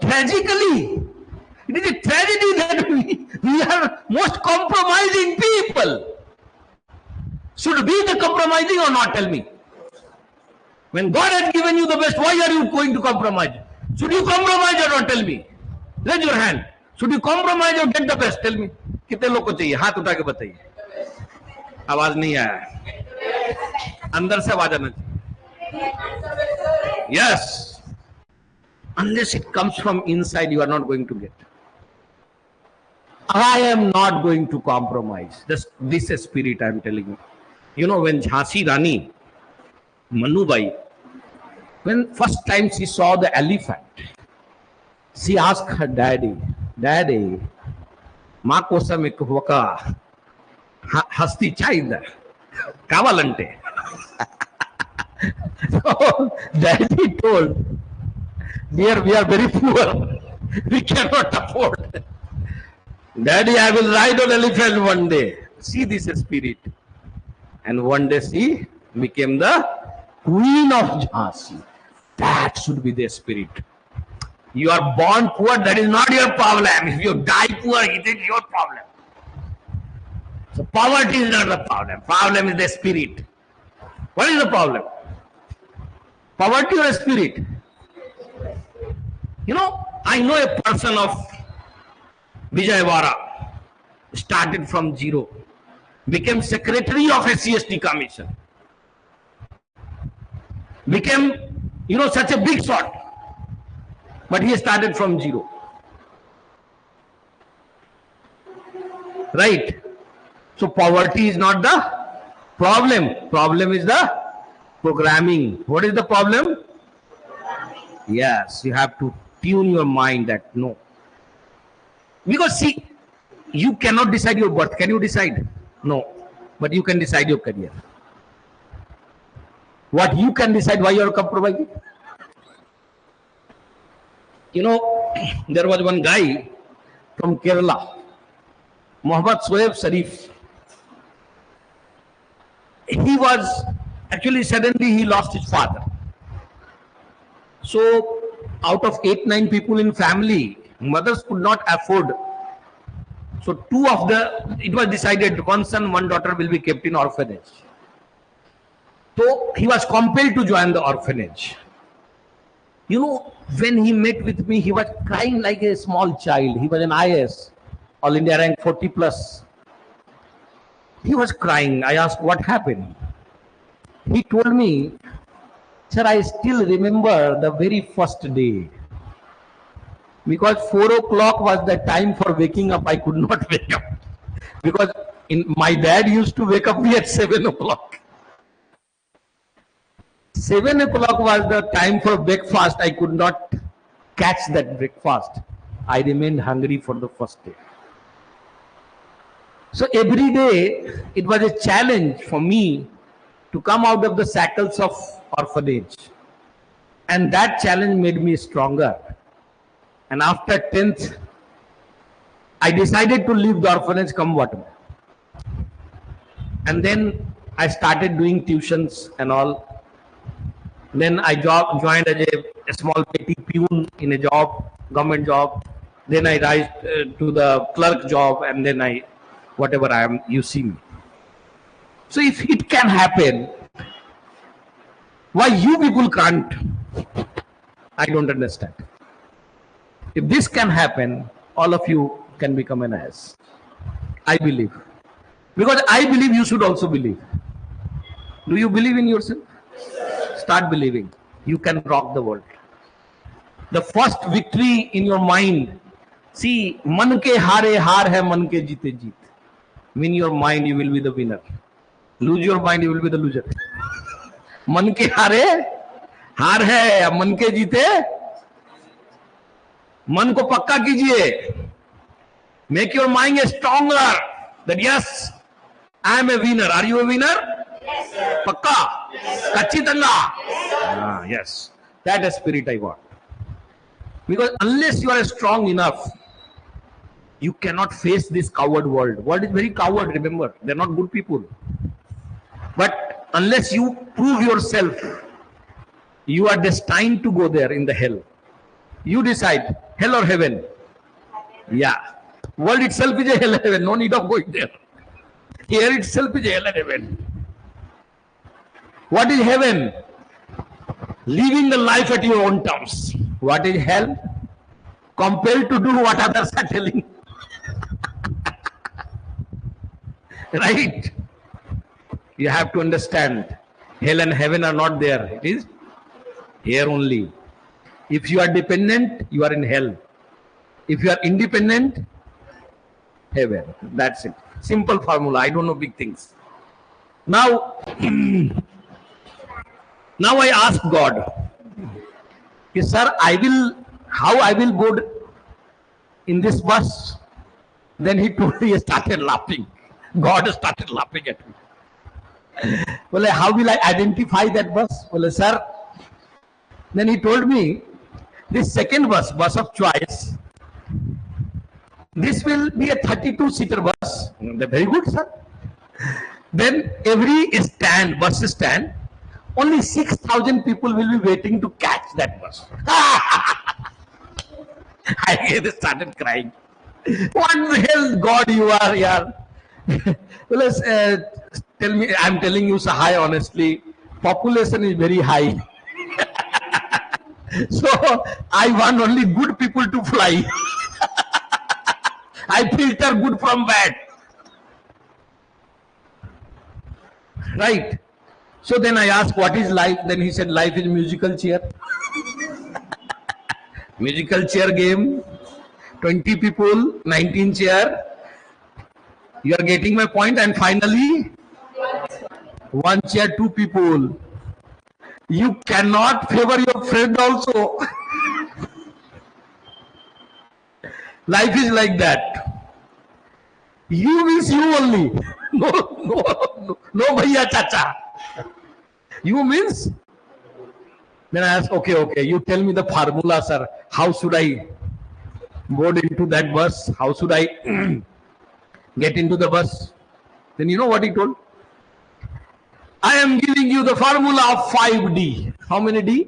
tragically, it is a tragedy that we are most compromising people. Should be the compromising or not? Tell me. When God has given you the best, why are you going to compromise? Should you compromise or not? Tell me. Raise your hand. Should you compromise or get the best? Tell me. कितने लोग को चाहिए? हाथ उठा के बताइए. आवाज नहीं आया. अंदर से आवाज आना चाहिए. Yes. Unless it comes from inside, you are not going to get. I am not going to compromise. This spirit I am telling you. You know, when Jhansi Rani, Manubai, when first time she saw the elephant, she asked her daddy, Ma kosam ek waka hasti chaida kavalante. So daddy told, dear, we are very poor. We cannot afford. Daddy, I will ride on elephant one day. See this spirit. And one day she became the queen of Jhansi. That should be the spirit. You are born poor, that is not your problem. If you die poor, it is your problem. So poverty is not the problem. Problem is the spirit. What is the problem? Poverty or spirit? You know, I know a person of Vijayawada, started from zero, became secretary of a CST commission, became, you know, such a big shot, but he started from zero. Right? So poverty is not the problem. Problem is the programming. What is the problem? Yes, you have to tune your mind that no. Because see, you cannot decide your birth. Can you decide? No. But you can decide your career. What you can decide, why you are compromising? You know, there was one guy from Kerala, Muhammad Soeb Sharif. He was, actually suddenly he lost his father. So out of 8-9 people in family, mothers could not afford. So it was decided one son, one daughter will be kept in orphanage. So he was compelled to join the orphanage. You know, when he met with me, he was crying like a small child. He was an IS, All India rank 40 plus. He was crying. I asked, what happened? He told me, sir, I still remember the very first day. Because 4 o'clock was the time for waking up. I could not wake up. Because my dad used to wake up me at 7 o'clock. 7 o'clock was the time for breakfast. I could not catch that breakfast. I remained hungry for the first day. So every day it was a challenge for me to come out of the shackles of orphanage. And that challenge made me stronger. And after 10th, I decided to leave the orphanage come what may. And then I started doing tuitions and all. Then I joined as a small petty peon in a job, government job. Then I rise to the clerk job, and then whatever I am, you see me. So if it can happen, why you people can't? I don't understand. If this can happen, all of you can become an IAS. I believe. Because I believe you should also believe. Do you believe in yourself? Start believing. You can rock the world. The first victory in your mind. See, man ke haare haar hai, man ke jeete jeet. Win your mind, you will be the winner. Lose your mind, you will be the loser. Man ke haare haar hai, man ke jeete. मन को पक्का कीजिए. Make your mind stronger. That yes, I am a winner. Are you a winner? Yes, sir. Pakka? Yes, Kachi tanga? Yes. That is spirit I want. Because unless you are strong enough, you cannot face this coward world. World is very coward, remember. They are not good people. But unless you prove yourself, you are destined to go there in the hell. You decide, hell or heaven? Yeah. World itself is a hell and heaven. No need of going there. Here itself is a hell and heaven. What is heaven? Living the life at your own terms. What is hell? Compelled to do what others are telling. Right? You have to understand. Hell and heaven are not there. It is here only. If you are dependent, you are in hell. If you are independent, heaven. That's it. Simple formula. I don't know big things. Now, now I ask God, sir, how I will board in this bus? Then he told me, he started laughing. God started laughing at me. Well, how will I identify that bus? Well, sir, then he told me, this second bus of choice, this will be a 32-seater bus. Very good, sir. Then every bus stand, only 6,000 people will be waiting to catch that bus. I started crying. What the hell, God, you are here? Well, tell me, I'm telling you, Sahay, honestly, population is very high. So I want only good people to fly. I filter good from bad. Right? So then I asked, what is life? Then he said, life is musical chair. Musical chair game. 20 people, 19 chair. You are getting my point. And finally, one chair, 2 people. You cannot favor your friend also. Life is like that. You means you only. No, bhaiya chacha. You means? Then I asked, okay, you tell me the formula, sir. How should I board into that bus? How should I get into the bus? Then you know what he told? I am giving you the formula of 5D. How many D?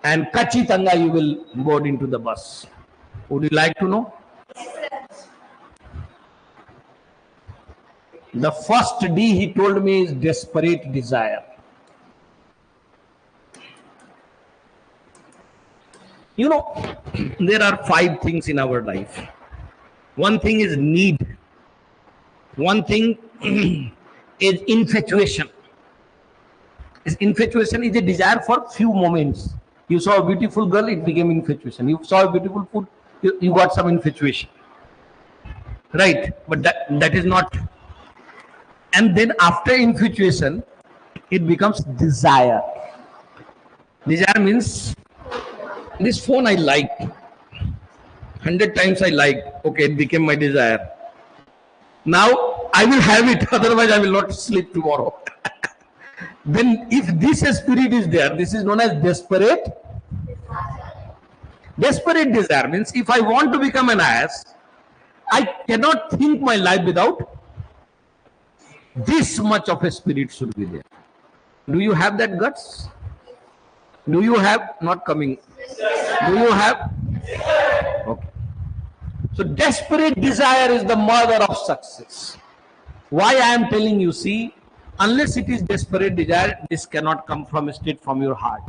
And Kachi Tanga you will board into the bus. Would you like to know? The first D he told me is desperate desire. You know, there are 5 things in our life. One thing is need. One thing is infatuation. Infatuation is a desire for few moments. You saw a beautiful girl, it became infatuation. You saw a beautiful food, you got some infatuation. Right? But that is not. And then after infatuation, it becomes desire. Desire means this phone I like. 100 times I like. Okay, it became my desire. Now I will have it, otherwise I will not sleep tomorrow. Then if this spirit is there, this is known as desperate. Desperate desire means if I want to become an IAS, I cannot think my life without this much of a spirit should be there. Do you have that guts? Do you have? Not coming. Do you have? Okay. So desperate desire is the mother of success. Why I am telling you, see, unless it is desperate desire, this cannot come straight from your heart.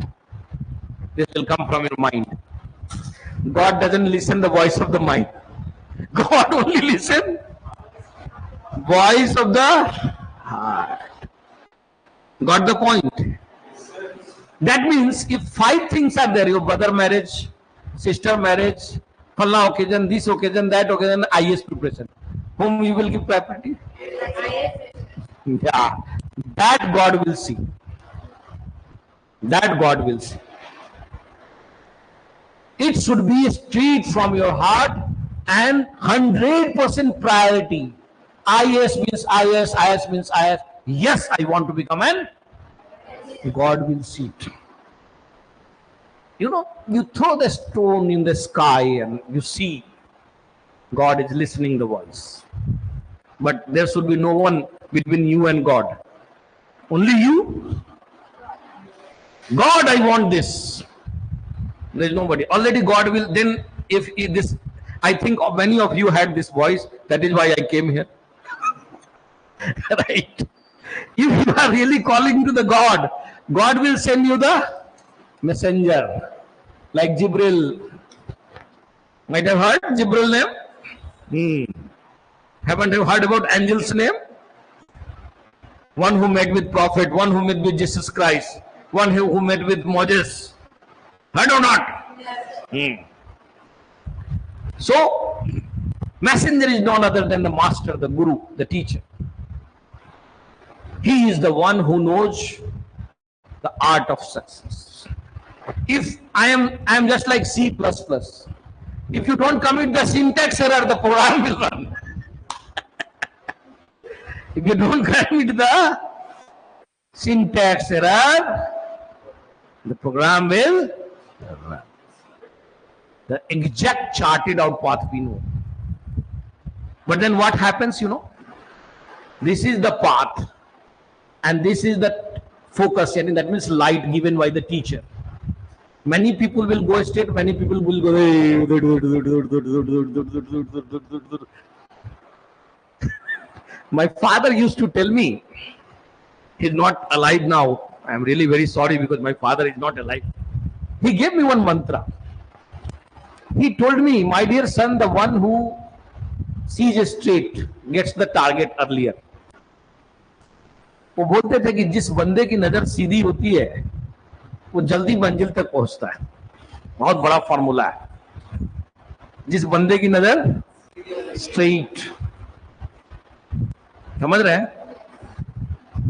This will come from your mind. God doesn't listen the voice of the mind. God only listen voice of the heart. Got the point? That means if 5 things are there, your brother marriage, sister marriage, Falla occasion, this occasion, that occasion, IS preparation, whom you will give priority? Yeah, that God will see. That God will see. It should be straight from your heart and 100% priority. IS means IS, IS means IS. Yes, I want to become an. God will see it. You know, you throw the stone in the sky and you see God is listening the voice. But there should be no one between you and God. Only you. God, I want this. There is nobody. Already God will, then if this, I think many of you had this voice, that is why I came here. Right? If you are really calling to the God, God will send you the messenger. Like Jibril. Might have heard Jibril name? Haven't you heard about angel's name? One who met with Prophet, one who met with Jesus Christ, one who met with Moses. Heard or not? So, messenger is none other than the master, the guru, the teacher. He is the one who knows the art of success. If I am just like C++. If you don't commit the syntax error, the program will run. If you don't commit the syntax error, the program will run. The exact charted out path we know. But then what happens, you know? This is the path and this is the focus, and that means light given by the teacher. Many people will go straight, many people will go. My father used to tell me, he's not alive now. I am really very sorry because my father is not alive. He gave me one mantra. He told me, my dear son, the one who sees straight gets the target earlier. वो बोलते थे कि जिस बंदे की नजर सीधी होती है वो जल्दी मंजिल तक पहुंचता है. बहुत बड़ा फॉर्मूला है. जिस बंदे की नजर स्ट्रेट, समझ रहे हैं?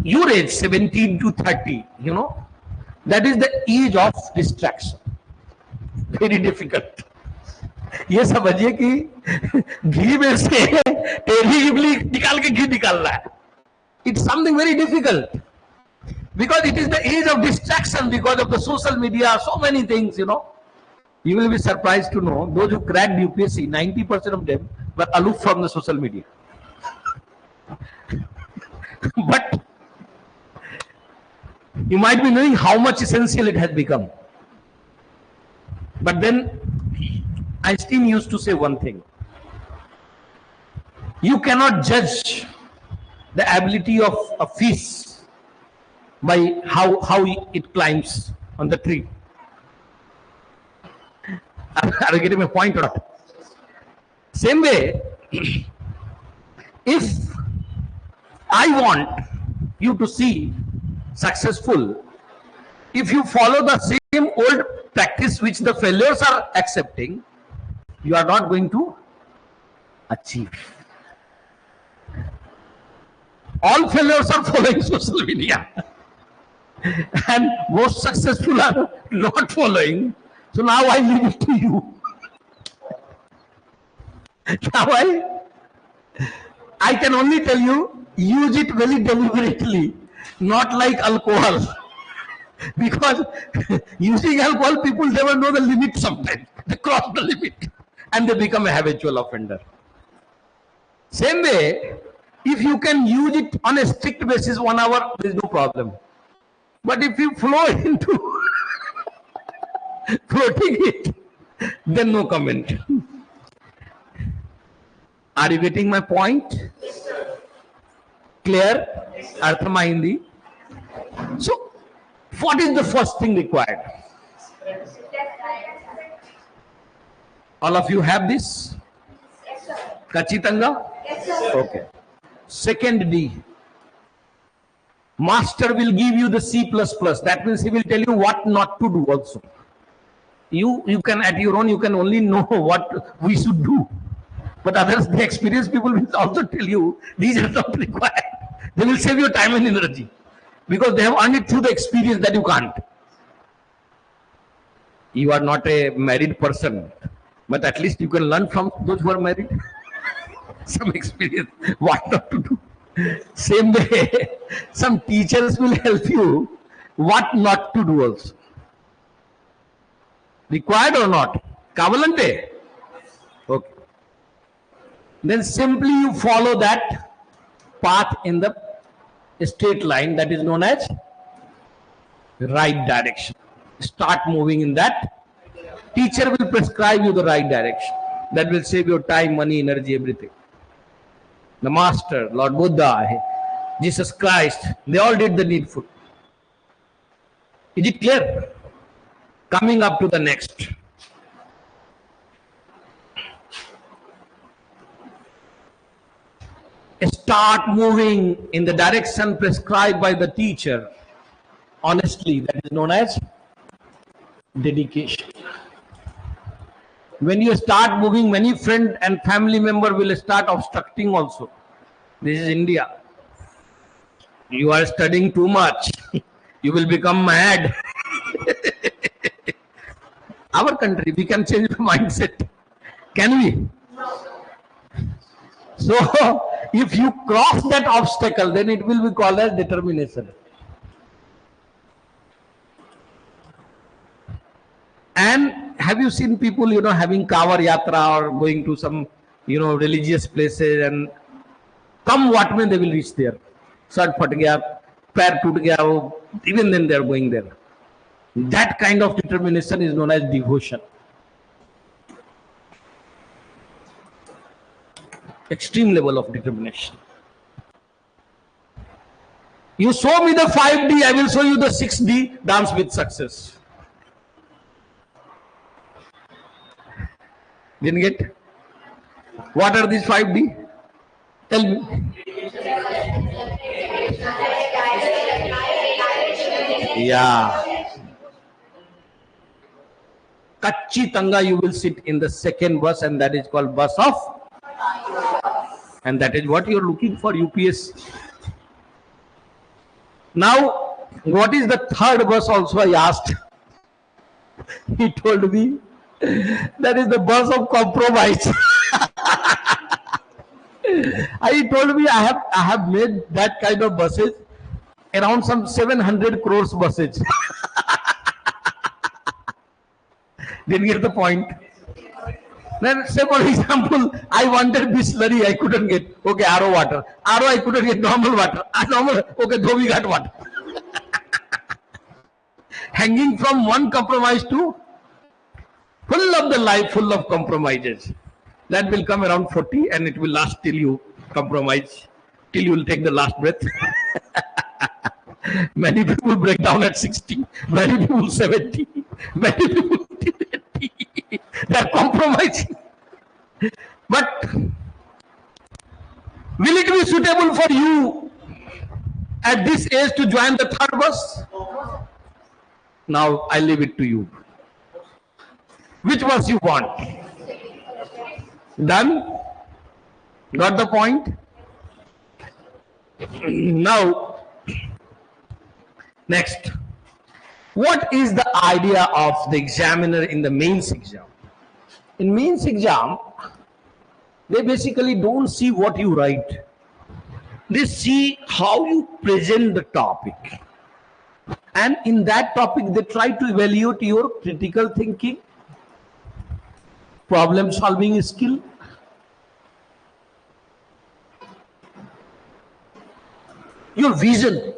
Your age 17 to 30, you know, that is the age of distraction. Very difficult. ये समझिए कि घी में से टेढ़ी इमली निकाल के घी निकालना है. It's something very difficult because it is the age of distraction because of the social media, so many things, you know. You will be surprised to know those who cracked UPSC, 90% of them were aloof from the social media. But you might be knowing how much essential it has become. But then Einstein used to say one thing. You cannot judge the ability of a fish by how it climbs on the tree. Are you getting my point or not? Same way, if I want you to see successful, if you follow the same old practice which the failures are accepting, you are not going to achieve. All failures are following social media, and most successful are not following. So now I leave it to you. Now I can only tell you, use it very deliberately, not like alcohol. Because using alcohol, people never know the limit sometimes. They cross the limit and they become a habitual offender. Same way, if you can use it on a strict basis 1 hour, there is no problem. But if you flow into floating it, then no comment. Are you getting my point? Clear? Arthamaindi. So, what is the first thing required? All of you have this? Kachitanga? Okay. Second D. Master will give you the C++. That means he will tell you what not to do also. You can at your own, you can only know what we should do. But others, the experienced people will also tell you, these are not required. They will save your time and energy. Because they have earned it through the experience that you can't. You are not a married person, but at least you can learn from those who are married. Some experience, what not to do. Same way, some teachers will help you what not to do also. Required or not? Kavalante? Okay. Then simply you follow that path in the straight line that is known as right direction. Start moving in that. Teacher will prescribe you the right direction. That will save your time, money, energy, everything. The Master, Lord Buddha, Jesus Christ, they all did the needful. Is it clear? Coming up to the next. Start moving in the direction prescribed by the teacher. Honestly, that is known as dedication. When you start moving, many friend and family member will start obstructing also. This is India. You are studying too much. You will become mad. Our country, we can change the mindset. Can we? So, if you cross that obstacle, then it will be called as determination. And have you seen people, having Kavar Yatra or going to some, religious places, and come what may, they will reach there. Shirt phat gaya, pair toot gaya, even then they are going there. That kind of determination is known as devotion. Extreme level of determination. You show me the 5D, I will show you the 6D, dance with success. Didn't get? What are these 5D? Tell me. Yeah. Kachi Tanga, you will sit in the second bus, and that is called bus of. And that is what you are looking for, UPS. Now, what is the third bus also I asked? He told me, that is the bus of compromise. He told me I have made that kind of buses, around some 700 crores buses. Didn't get the point. Then say for example, I wanted Bisleri, I couldn't get. Okay, RO water. RO I couldn't get normal water. Normal, okay, Dhobi got water. Hanging from one compromise to full of the life, full of compromises. That will come around 40 and it will last till you compromise, till you will take the last breath. Many people break down at 60, many people 70, many people 80. They are compromising. But be suitable for you at this age to join the third bus? Now I leave it to you. Which bus you want? Done? Got the point? Now, next. What is the idea of the examiner in the mains exam? In mains exam, they basically don't see what you write. They see how you present the topic. And in that topic, they try to evaluate your critical thinking, problem solving skill, your vision.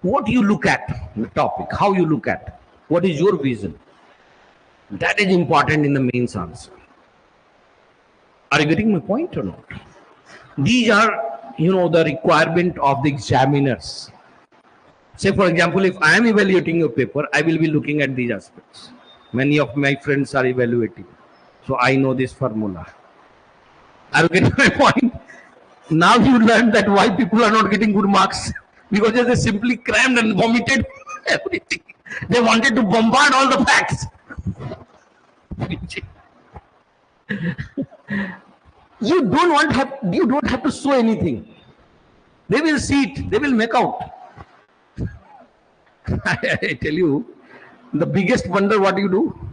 What you look at the topic, how you look at, what is your vision? That is important in the mains answer. Are you getting my point or not? These are, the requirement of the examiners. Say, for example, if I am evaluating your paper, I will be looking at these aspects. Many of my friends are evaluating. So I know this formula. Are you getting my point? Now you learn that why people are not getting good marks. Because they simply crammed and vomited everything. They wanted to bombard all the facts. You don't have to show anything. They will see it. They will make out. I tell you, the biggest wonder what you do.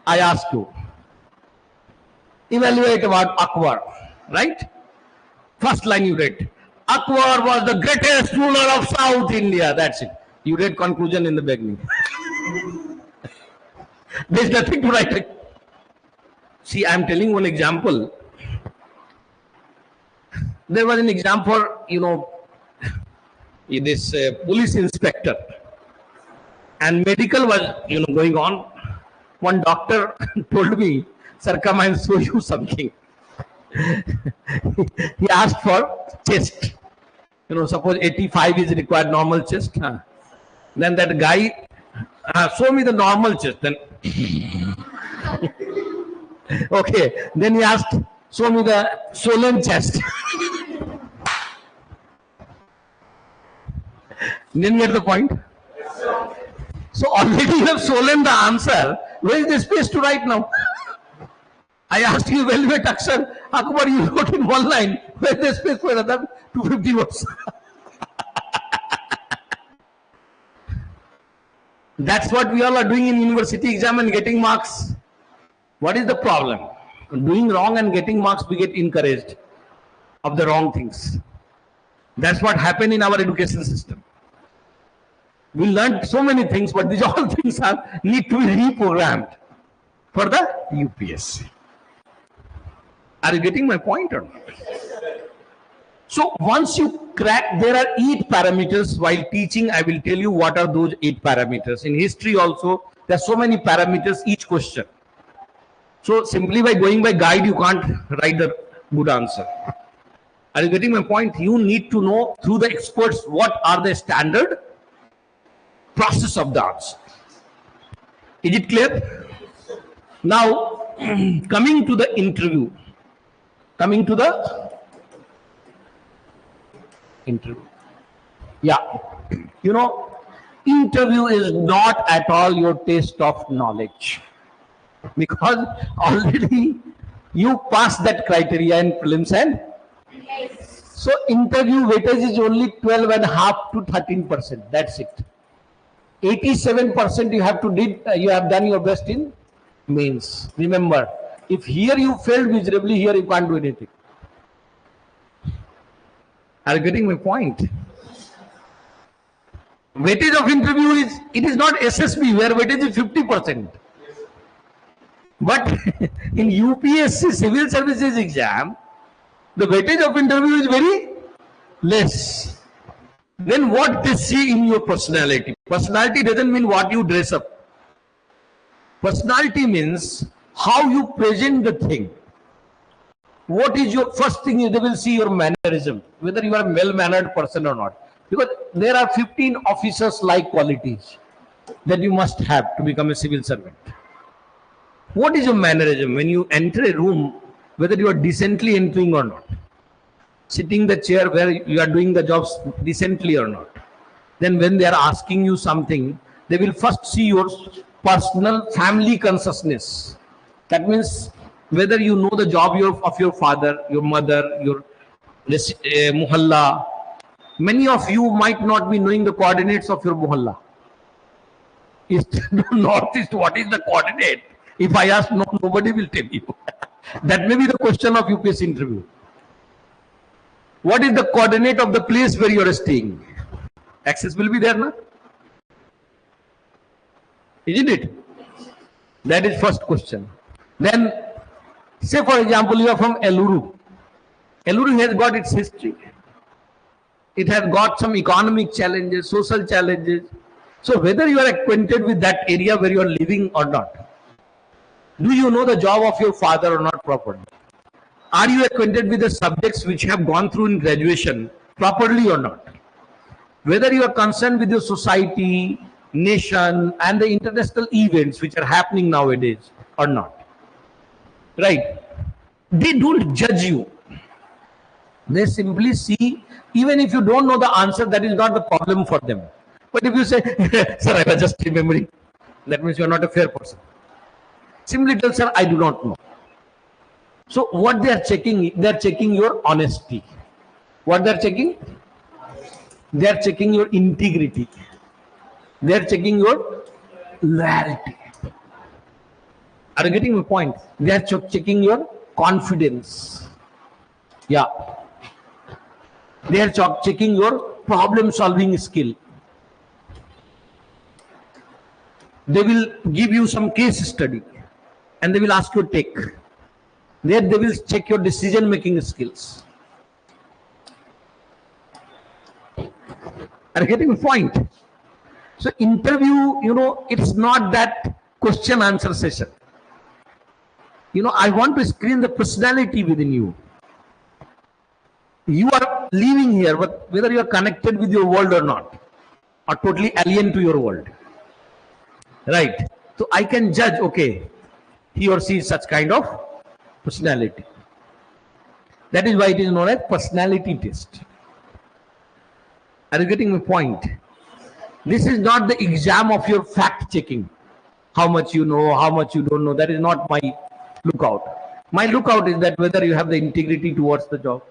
I ask you. Evaluate about Akbar, right? First line you read. Akbar was the greatest ruler of South India. That's it. You read conclusion in the beginning. There's nothing to write. See, I'm telling one example. There was an exam for, this police inspector. And medical was, going on. One doctor told me, "Sir, come and show you something." He asked for chest. Suppose 85 is required normal chest. Then that guy, show me the normal chest. Then, okay. Then he asked, show me the swollen chest. Didn't get the point? So already you have swollen the answer. Where is the space to write now? I asked you evaluate Akshar. Akbar, you wrote in one line. Where is the space for another 250 words? That's what we all are doing in university exam and getting marks. What is the problem? Doing wrong and getting marks, we get encouraged of the wrong things. That's what happened in our education system. We learned so many things, but these all things need to be reprogrammed for the UPSC. Are you getting my point or not? So once you crack, there are 8 parameters. While teaching, I will tell you what are those 8 parameters. In history also, there are so many parameters each question. So simply by going by guide, you can't write the good answer. Are you getting my point? You need to know through the experts what are the standard process of the answer. Is it clear? Now, coming to the interview. Yeah. Interview is not at all your test of knowledge. Because already you passed that criteria in prelims and so interview weightage is only 12.5 to 13%. That's it. 87% you have done your best in mains. Remember, if here you failed miserably, here you can't do anything. Are you getting my point? Weightage of interview is not SSB where weightage is 50%. But in UPSC civil services exam, the weightage of interview is very less. Then what they see in your personality? Personality doesn't mean what you dress up. Personality means how you present the thing. What is your first thing? They will see your mannerism, whether you are a well-mannered person or not. Because there are 15 officers-like qualities that you must have to become a civil servant. What is your mannerism? When you enter a room, whether you are decently entering or not, sitting the chair where you are doing the jobs decently or not. Then when they are asking you something, they will first see your personal family consciousness. That means whether you know the job of your father, your mother, your muhalla. Many of you might not be knowing the coordinates of your muhalla. East, northeast, what is the coordinate? If I ask, no, nobody will tell you. That may be the question of UPS interview. What is the coordinate of the place where you are staying? Access will be there, na? Isn't it? That is first question. Then, say for example, you are from Eluru. Eluru has got its history. It has got some economic challenges, social challenges. So whether you are acquainted with that area where you are living or not, do you know the job of your father or not properly? Are you acquainted with the subjects which you have gone through in graduation properly or not? Whether you are concerned with your society, nation, and the international events which are happening nowadays or not. Right? They don't judge you. They simply see, even if you don't know the answer, that is not the problem for them. But if you say, sir, I was just remembering, that means you are not a fair person. Simply tell, sir, I do not know. So what they are checking your honesty. What they are checking? They are checking your integrity. They are checking your loyalty. Are you getting my point? They are checking your confidence. Yeah. They are checking your problem solving skill. They will give you some case study and they will ask you to take. There they will check your decision making skills. Are you getting the point? So interview, it's not that question answer session. I want to screen the personality within you. You are living here, but whether you are connected with your world or not, or totally alien to your world. Right? So I can judge, okay, he or she is such kind of personality. That is why it is known as personality test. Are you getting my point? This is not the exam of your fact checking. How much you know, how much you don't know. That is not my lookout. My lookout is that whether you have the integrity towards the job.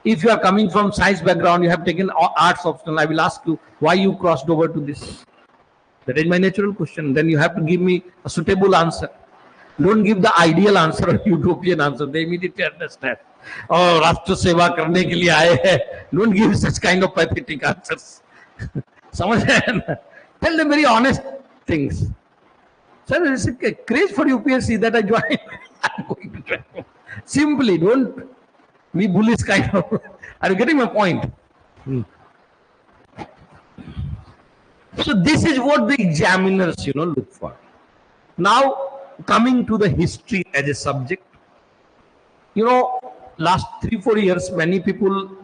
If you are coming from science background, you have taken arts optional, I will ask you why you crossed over to this. That is my natural question. Then you have to give me a suitable answer. Don't give the ideal answer or utopian answer. They immediately understand. Oh, Rashtra Seva karne ke liye aaye hai. Don't give such kind of pathetic answers. Tell them very honest things. Sir, there is a craze for UPSC that I joined. I'm going to join. Simply, don't be bullish kind of. Are you getting my point? So this is what the examiners, look for. Now, coming to the history as a subject, last 3-4 years, many people,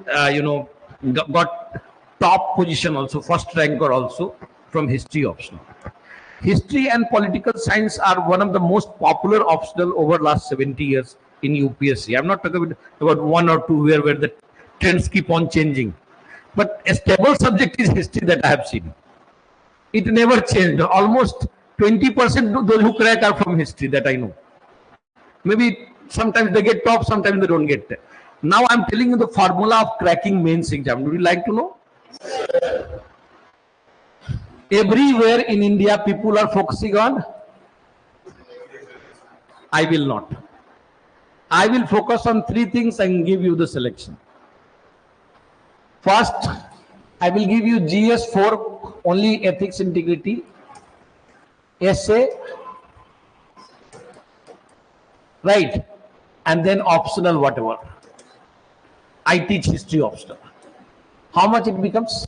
got top position also, first ranker also from history optional. History and political science are one of the most popular optional over last 70 years in UPSC. I'm not talking about 1 or 2 where the trends keep on changing. But a stable subject is history that I have seen. It never changed. Almost 20% of those who crack are from history that I know. Maybe sometimes they get top, sometimes they don't get. Now I'm telling you the formula of cracking mains exam. Would you like to know? Everywhere in India, people are focusing on. I will not. I will focus on 3 things and give you the selection. First, I will give you GS 4, only ethics, integrity, essay, right, and then optional whatever. I teach history optional. How much it becomes?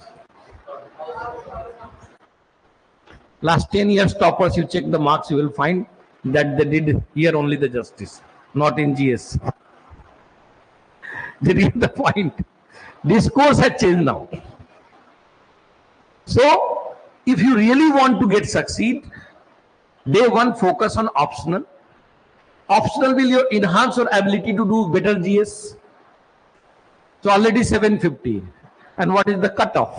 Last 10 years toppers, you check the marks, you will find that they did here only the justice, not in GS. They get the point. This course has changed now. So, if you really want to succeed, day 1 focus on optional. Optional will your enhance your ability to do better GS. So already 750. And what is the cutoff?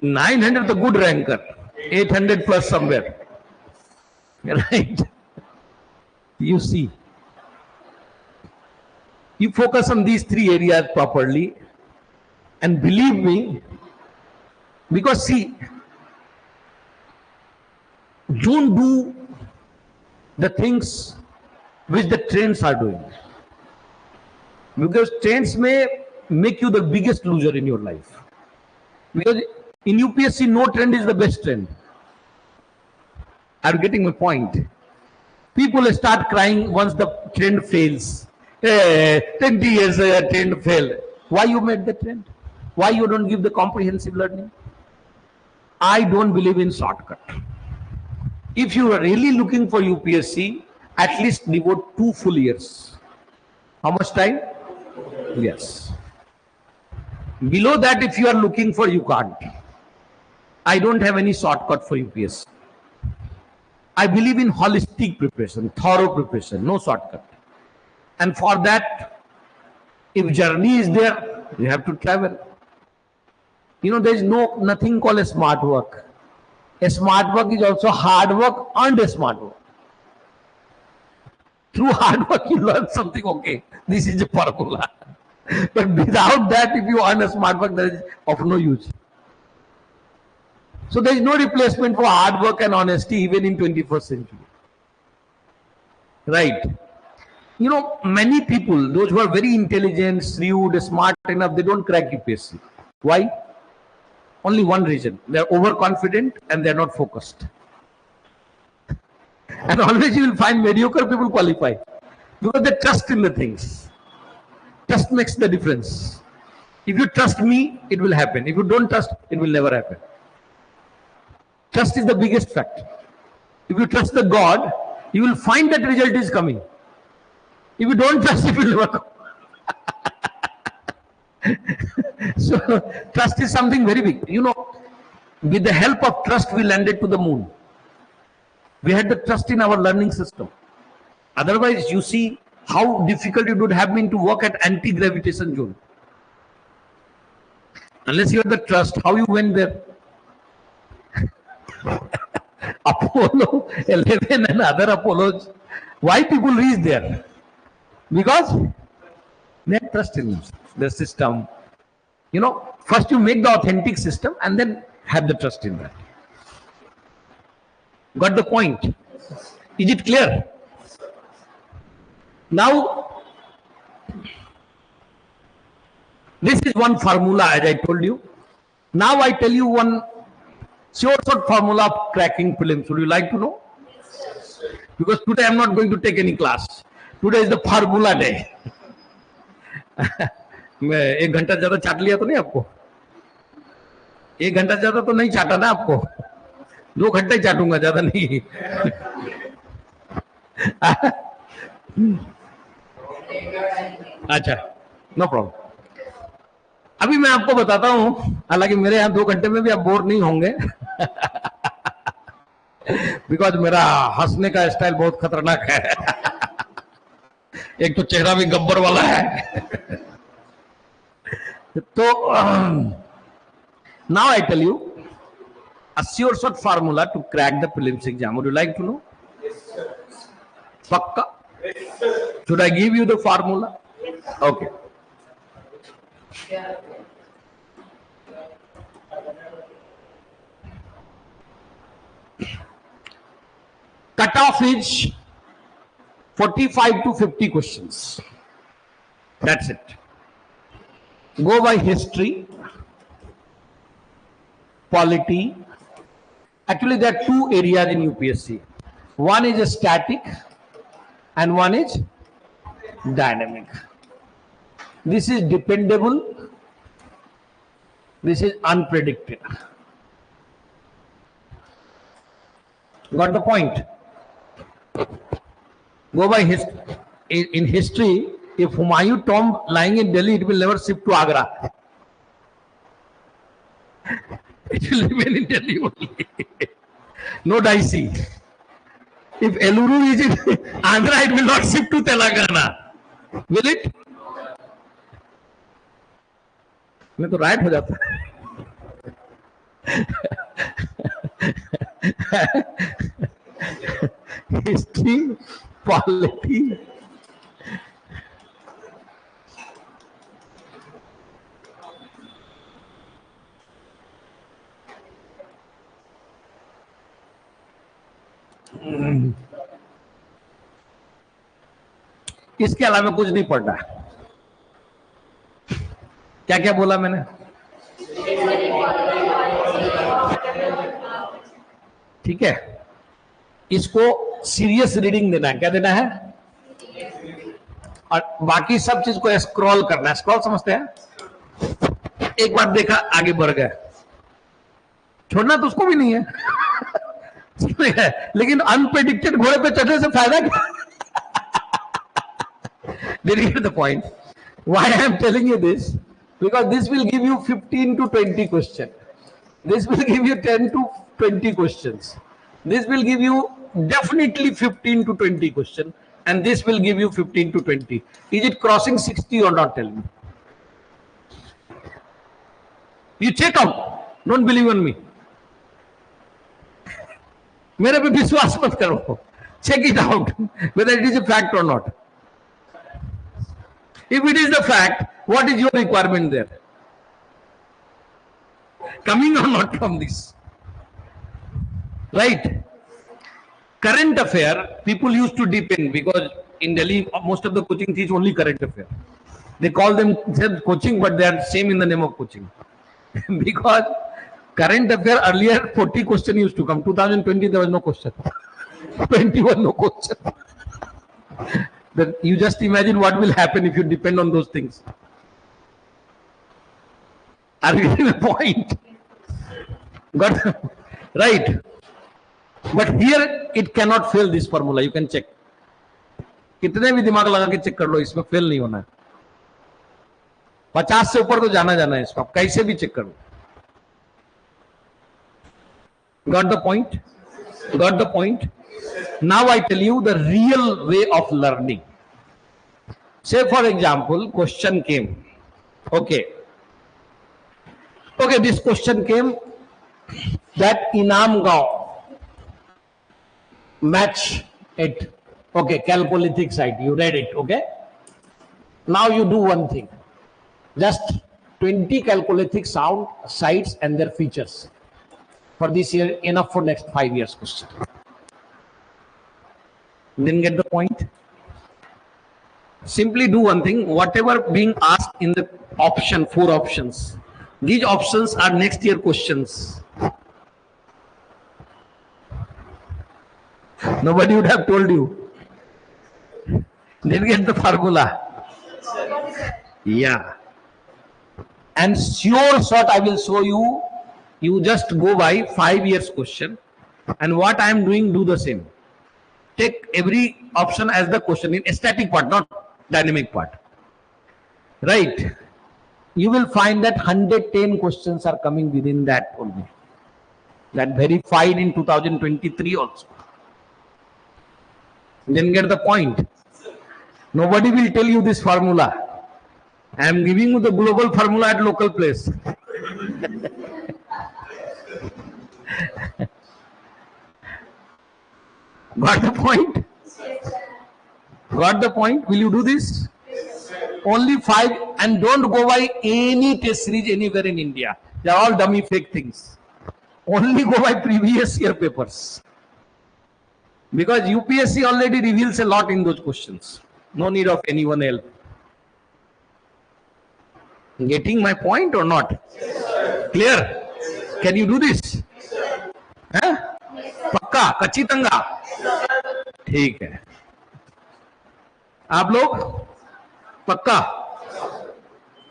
900 the good ranker. 800 plus somewhere. Right? You see. You focus on these three areas properly, and believe me, because see, don't do the things which the trends are doing, because trends may make you the biggest loser in your life. Because in UPSC, no trend is the best trend. Are you getting my point? People start crying once the trend fails. 20 years trend failed. Why you made the trend? Why you don't give the comprehensive learning? I don't believe in shortcut. If you are really looking for UPSC, at least devote 2 full years. How much time? Yes. Below that, if you are looking for, you can't. I don't have any shortcut for UPSC. I believe in holistic preparation, thorough preparation, no shortcut. And for that, if journey is there, you have to travel. You know, there is nothing called a smart work. A smart work is also hard work and a smart work. Through hard work, you learn something, okay, this is a formula. But without that, if you earn a smart work, that is of no use. So there is no replacement for hard work and honesty even in 21st century. Right? You know, many people, those who are very intelligent, shrewd, smart enough, they don't crack UPSC. Why? Only one reason. They are overconfident and they are not focused. And always you will find mediocre people qualify because they trust in the things. Trust makes the difference. If you trust me, it will happen. If you don't trust, it will never happen. Trust is the biggest factor. If you trust the God, you will find that result is coming. If you don't trust, it will never come. So, trust is something very big. You know, with the help of trust, we landed to the moon. We had the trust in our learning system. Otherwise, you see how difficult it would have been to work at anti-gravitation zone. Unless you had the trust, how you went there? Apollo 11 and other Apollos. Why people reach there? Because they have trust in the system. You know, first you make the authentic system and then have the trust in that. Got the point? Is it clear? Now, this is one formula as I told you. Now I tell you one sure short formula of cracking prelims. Would you like to know? Because today I am not going to take any class. Today is the formula day. मैं 1 घंटा ज्यादा चाट लिया तो नहीं आपको? 1 घंटा ज्यादा तो नहीं चाटा ना आपको? 2 घंटे चाटूंगा, ज्यादा नहीं. अच्छा, नो प्रॉब्लम. अभी मैं आपको बताता हूं, हालांकि मेरे यहाँ 2 घंटे में भी आप बोर नहीं होंगे. बिकॉज मेरा हंसने का स्टाइल बहुत खतरनाक है. एक तो चेहरा भी गब्बर वाला है. तो now I tell you a sure shot formula to crack the prelims exam. Would you like to know? Pakka? Should I give you the formula? Okay. Cutoff is 45 to 50 questions. That's it. Go by history, polity. Actually, there are 2 areas in UPSC. One is a static and one is dynamic. This is dependable. This is unpredicted. Got the point? Go by history. In history, if Humayun tomb lying in Delhi, it will never shift to Agra. It will remain in Delhi only. No dicey. If Eluru is in Andhra, it will not shift to Telangana. Will it? मैं तो right हो जाता. History, polity. इसके अलावा कुछ नहीं पढ़ना. क्या क्या बोला मैंने? ठीक है, इसको सीरियस रीडिंग देना है. क्या देना है? और बाकी सब चीज को स्क्रॉल करना है. स्क्रॉल समझते हैं? एक बार देखा, आगे बढ़ गए. छोड़ना तो उसको भी नहीं है. लेकिन अनप्रेडिक्टेड घोड़े पे चढ़ने से फायदा क्या? Did you get the point? Why I am telling you this? Because this will give you 15 to 20 questions. This will give you 10 to 20 questions. This will give you definitely 15 to 20 questions. And this will give you 15 to 20. Is it crossing 60 or not? Tell me. You check out. Don't believe on me. मेरे पे विश्वास मत करो. Check it out whether it is a fact or not. If it is the fact, what is your requirement there? Coming or not from this? Right? Current affair, people used to depend, because in Delhi, most of the coaching teach only current affair. They call them coaching, but they are same in the name of coaching. Because current affair earlier 40 question used to come. 2020 there was no question. 21 no question. Then you just imagine what will happen if you depend on those things. Are you getting the point? Got right? But here it cannot fail this formula. You can check. कितने भी दिमाग लगा के check कर लो, इसमें fail नहीं होना है. 50 से ऊपर तो जाना है इसको. आप कैसे भी चेक करो. Got the point? Got the point? Now I tell you the real way of learning. Say for example, question came. Okay, this question came that Inam Gaon match it. Okay, Chalcolithic site. You read it. Okay. Now you do one thing. Just 20 Chalcolithic sites and their features. For this year, enough for next 5 years question. Didn't get the point? Simply do one thing. Whatever being asked in the option, 4 options, these options are next year questions. Nobody would have told you. Didn't get the formula. Yeah. And sure shot I will show you. You just go by 5 years question, and what I am doing, do the same. Take every option as the question in a static part, not dynamic part. Right? You will find that 110 questions are coming within that only. That verified in 2023 also. Then get the point. Nobody will tell you this formula. I am giving you the global formula at local place. Got the point? Got the point? Will you do this? Only 5, and don't go by any test series anywhere in India. They are all dummy fake things. Only go by previous year papers. Because UPSC already reveals a lot in those questions. No need of anyone else. Getting my point or not? Clear? Can you do this? Huh? पक्का कच्ची तंगा ठीक है. आप लोग पक्का?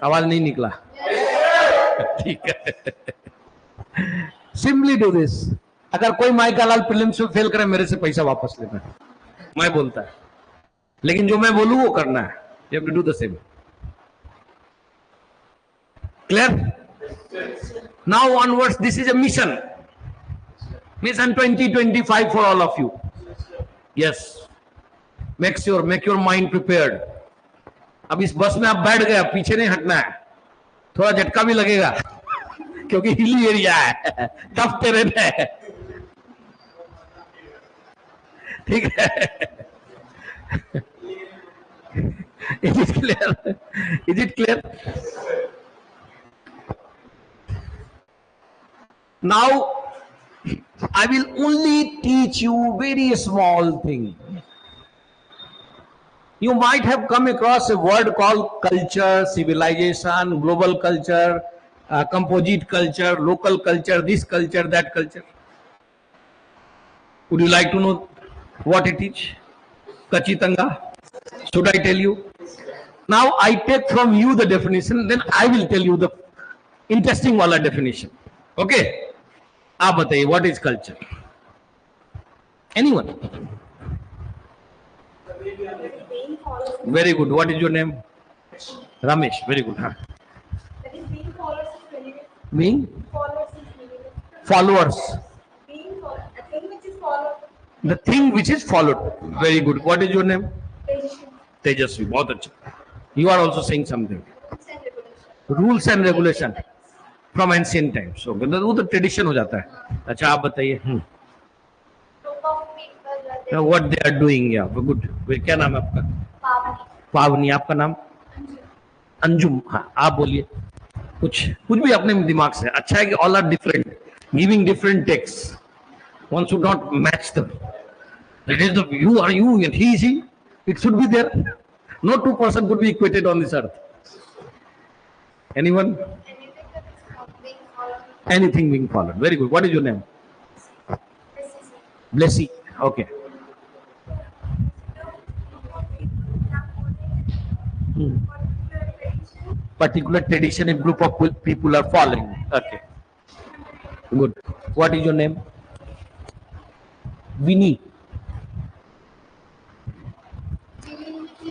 आवाज नहीं निकला. ठीक है. Simply do this. अगर कोई माइका लाल प्रीलिम्स में फेल करे, मेरे से पैसा वापस लेना. मैं बोलता है, लेकिन जो मैं बोलूं वो करना है. You have to do the same. Clear? Now onwards, this is a mission. Mission 2025 for all of you. Yes. Make your mind prepared. अब इस बस में आप बैठ गए, पीछे नहीं हटना है. थोड़ा झटका भी लगेगा क्योंकि हिली एरिया है, टफ टेरेन है. ठीक है. Is it clear? Is it clear? Now, I will only teach you very small thing. You might have come across a word called culture, civilization, global culture, composite culture, local culture, this culture, that culture. Would you like to know what it is? Kachitanga? Should I tell you? Now I take from you the definition, then I will tell you the interesting wala definition. Okay? आप बताइए, what is culture? Anyone? Very good. What is your name? Ramesh. Very good. Huh? Being followers. The thing which is followed. Very good. What is your name? Tejasvi. बहुत अच्छा. You are also saying something. Rules and regulation from ancient times. So वो तो tradition हो जाता है. अच्छा आप बताइए. What they are doing? Yeah, good. क्या नाम है आपका? पावनी. आपका नाम? अंजुम. हाँ आप बोलिए. कुछ भी अपने दिमाग से. अच्छा है कि all are different, giving different texts. One should not match them. It is the you are you and he is he. It should be there. No two person could be equated on this earth. Anyone? Anything being followed. Very good. What is your name? Blessy. Okay. Particular tradition a group of people are following. Okay. Good. What is your name? Vinny.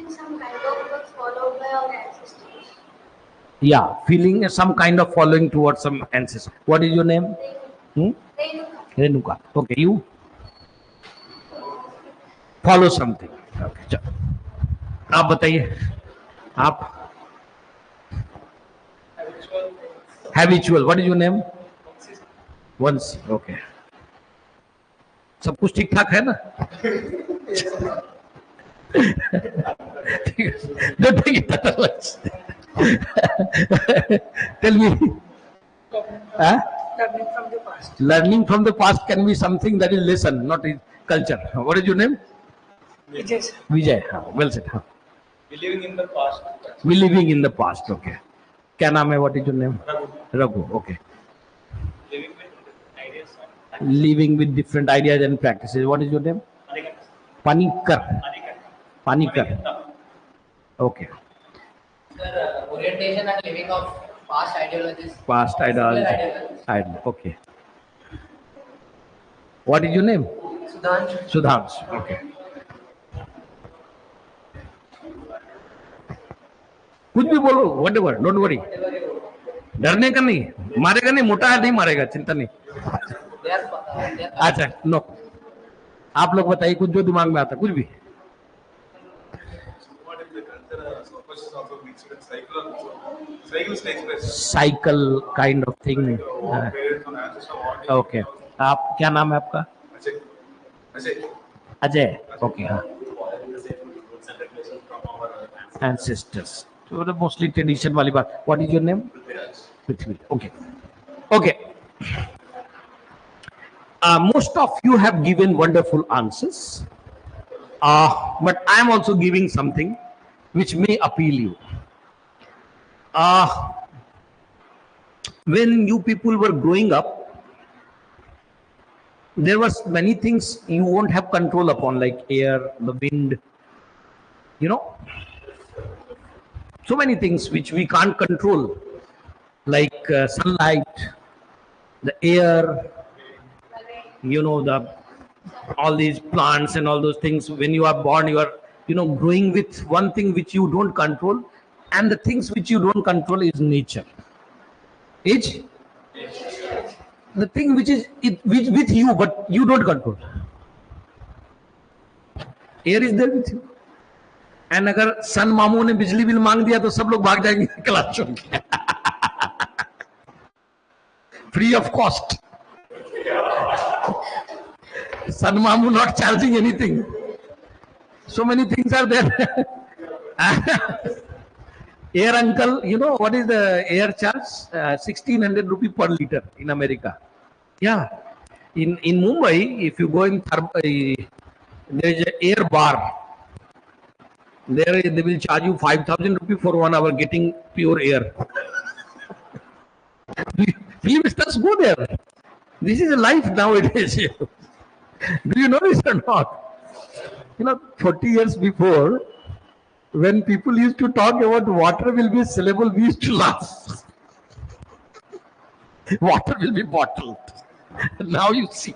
Some kind of was followed by our ancestors. Yeah, feeling some kind of following towards some ancestor. What is your name? Renuka. Okay, you follow something. Okay. आप बताइए. आप habitual. What is your name? Once. Okay. सब कुछ ठीक ठाक है ना? Don't take it that much. Tell me. Huh? Learning from the past. Learning from the past can be something that is lesson, not is culture. What is your name? Vijay. Vijay. Well said. We living in the past. We living in the past. Okay. क्या नाम है? What is your name? Raghu. Okay. Living with ideas. Living with different ideas and practices. What is your name? Panikar. Panikar. Okay. Sir, orientation and living of past ideologies. Past ideology. Okay. What is your name? Sudhanshu. Sudhanshu. Okay. कुछ भी बोलो, whatever, don't worry. डरने का नहीं, मारेगा नहीं, मोटा है नहीं मारेगा, चिंता नहीं. They are अच्छा, नो. आप लोग बताइए कुछ जो दिमाग में आता, कुछ भी. What is the culture? So much is also mixed with cycles takes place. Cycle kind of thing. Parents and ancestors want. Okay. आप क्या नाम है आपका? Ajay. अजय. Okay. हाँ. Rules and regulations from our Ancestors. So the mostly tradition वाली बात. What is your name? Prithvi. Okay. Okay. Most of you have given wonderful answers, but I am also giving something which may appeal you. When you people were growing up, there was many things you won't have control upon, like air, the wind, you know, so many things which we can't control, like sunlight, the air, you know, all these plants and all those things. When you are born, you are, growing with one thing which you don't control, and the things which you don't control is nature. the thing which is with you, but you don't control. Air is there with you. And अगर सन मामू ने बिजली bill मांग दिया तो सब लोग भाग जाएंगे क्लास छोड़ के, free of cost. Sun Mamu not charging anything. So many things are there. Air uncle, you know what is the air charge? 1600 rupee per liter in America. Yeah. In Mumbai, if you go in there is an air bar. There they will charge you 5,000 rupee for 1 hour getting pure air. Please just go there. This is a life nowadays. Do you know this or not? 40 years before, when people used to talk about water will be sellable, we used to laugh. Water will be bottled. Now you see.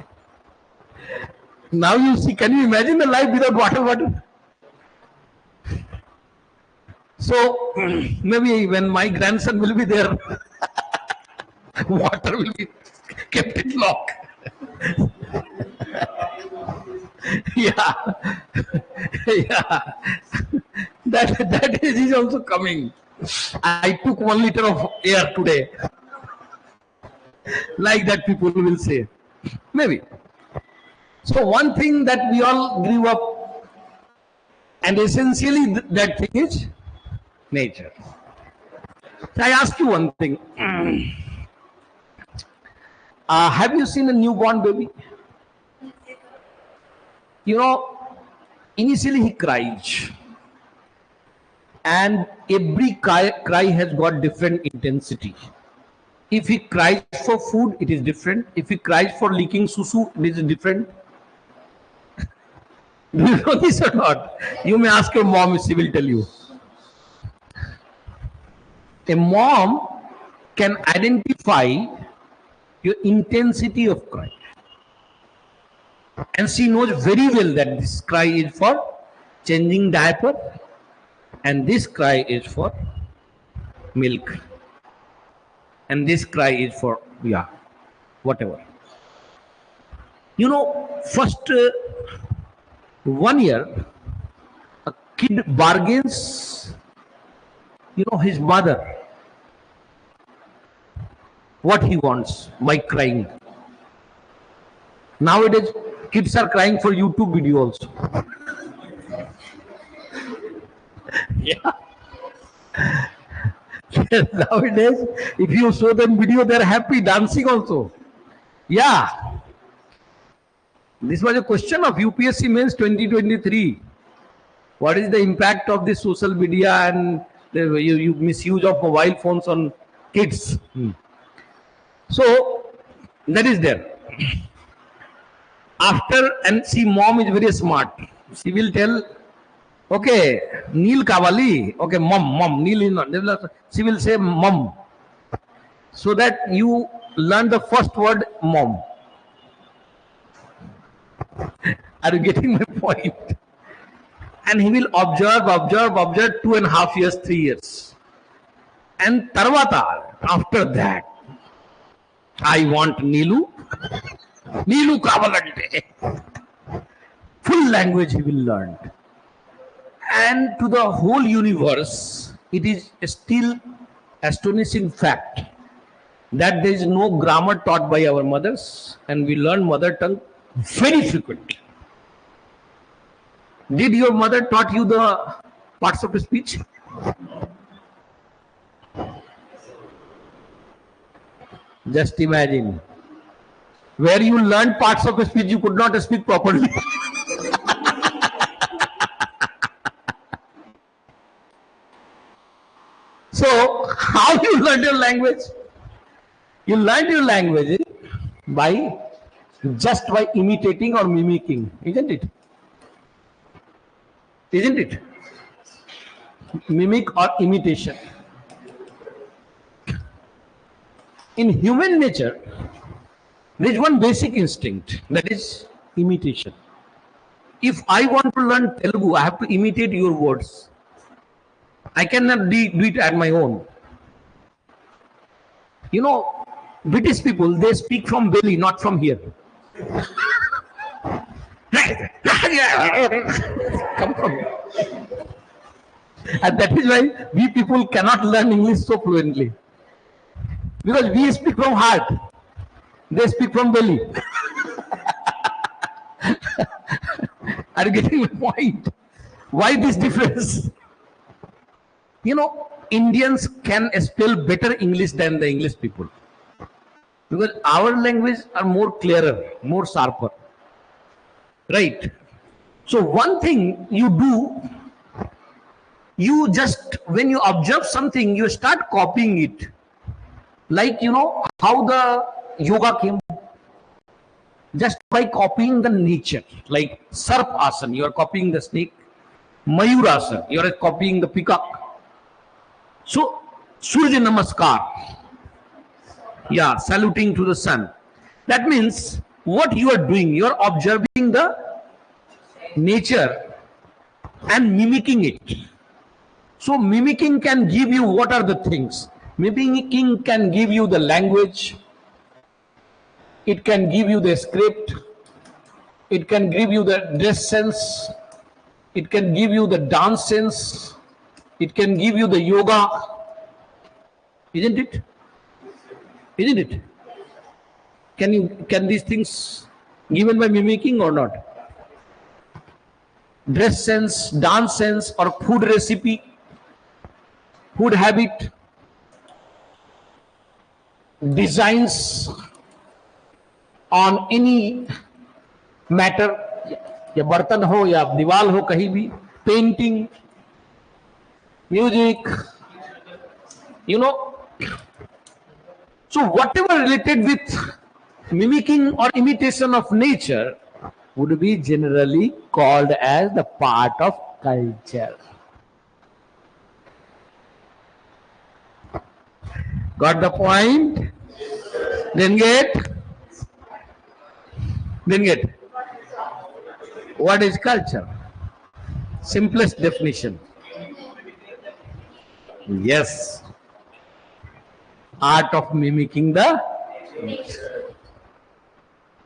Can you imagine a life without water? So, maybe when my grandson will be there, water will be kept in lock. Yeah. That is also coming. I took 1 liter of air today. Like that people will say. Maybe. So one thing that we all grew up, and essentially that thing is nature. So I ask you one thing. Have you seen a newborn baby? Initially he cries. And every cry has got different intensity. If he cries for food, it is different. If he cries for leaking susu, it is different. Do you know this or not? You may ask your mom, she will tell you. A mom can identify your intensity of cry. And she knows very well that this cry is for changing diaper and this cry is for milk. And this cry is for, whatever. First 1 year, a kid bargains, his mother, what he wants by crying. Nowadays, kids are crying for YouTube video also. Nowadays, if you show them video, they're happy, dancing also. This was a question of UPSC Mains 2023. What is the impact of this social media and the misuse of mobile phones on kids? So, that is there. And see, mom is very smart. She will tell, okay, Neil Kavali, okay, mom, Neil is not. She will say mom. So that you learn the first word, mom. Are you getting my point? And he will observe 2.5 years, 3 years. And tarvata, after that, I want Neelu Kavalante. Full language he will learn. And to the whole universe, it is still astonishing fact that there is no grammar taught by our mothers, and we learn mother tongue very frequently. Did your mother taught you the parts of the speech? Just imagine. Where you learned parts of a speech, you could not speak properly. So, how you learned your language? You learned your language by imitating or mimicking, isn't it? Isn't it? Mimic or imitation. In human nature, there is one basic instinct, that is imitation. If I want to learn Telugu, I have to imitate your words. I cannot do it at my own. British people, they speak from belly, not from here. Come from here. And that is why we people cannot learn English so fluently. Because we speak from heart. They speak from belly. Are you getting my point? Why this difference? You know, Indians can spell better English than the English people. Because our language are more clearer, more sharper. Right? So one thing you do, you just, when you observe something, you start copying it. Like, you know, how the yoga came. Just by copying the nature. Like Sarp Asana, you are copying the snake. Mayur Asana, you are copying the peacock. So, Surya Namaskar. Yeah, saluting to the sun. That means what you are doing, you are observing the nature and mimicking it. So mimicking can give you what are the things? Mimicking can give you the language, it can give you the script, it can give you the dress sense, it can give you the dance sense, it can give you the yoga. Isn't it? Isn't it? Can these things given by mimicking or not? Dress sense, dance sense, or food recipe, food habit, designs on any matter, या बर्तन हो या दीवार हो कहीं भी, painting, music, you know. So whatever related with mimicking or imitation of nature would be generally called as the part of culture. Got the point? Didn't get? Didn't get? What is culture? Simplest definition. Yes. Art of mimicking the.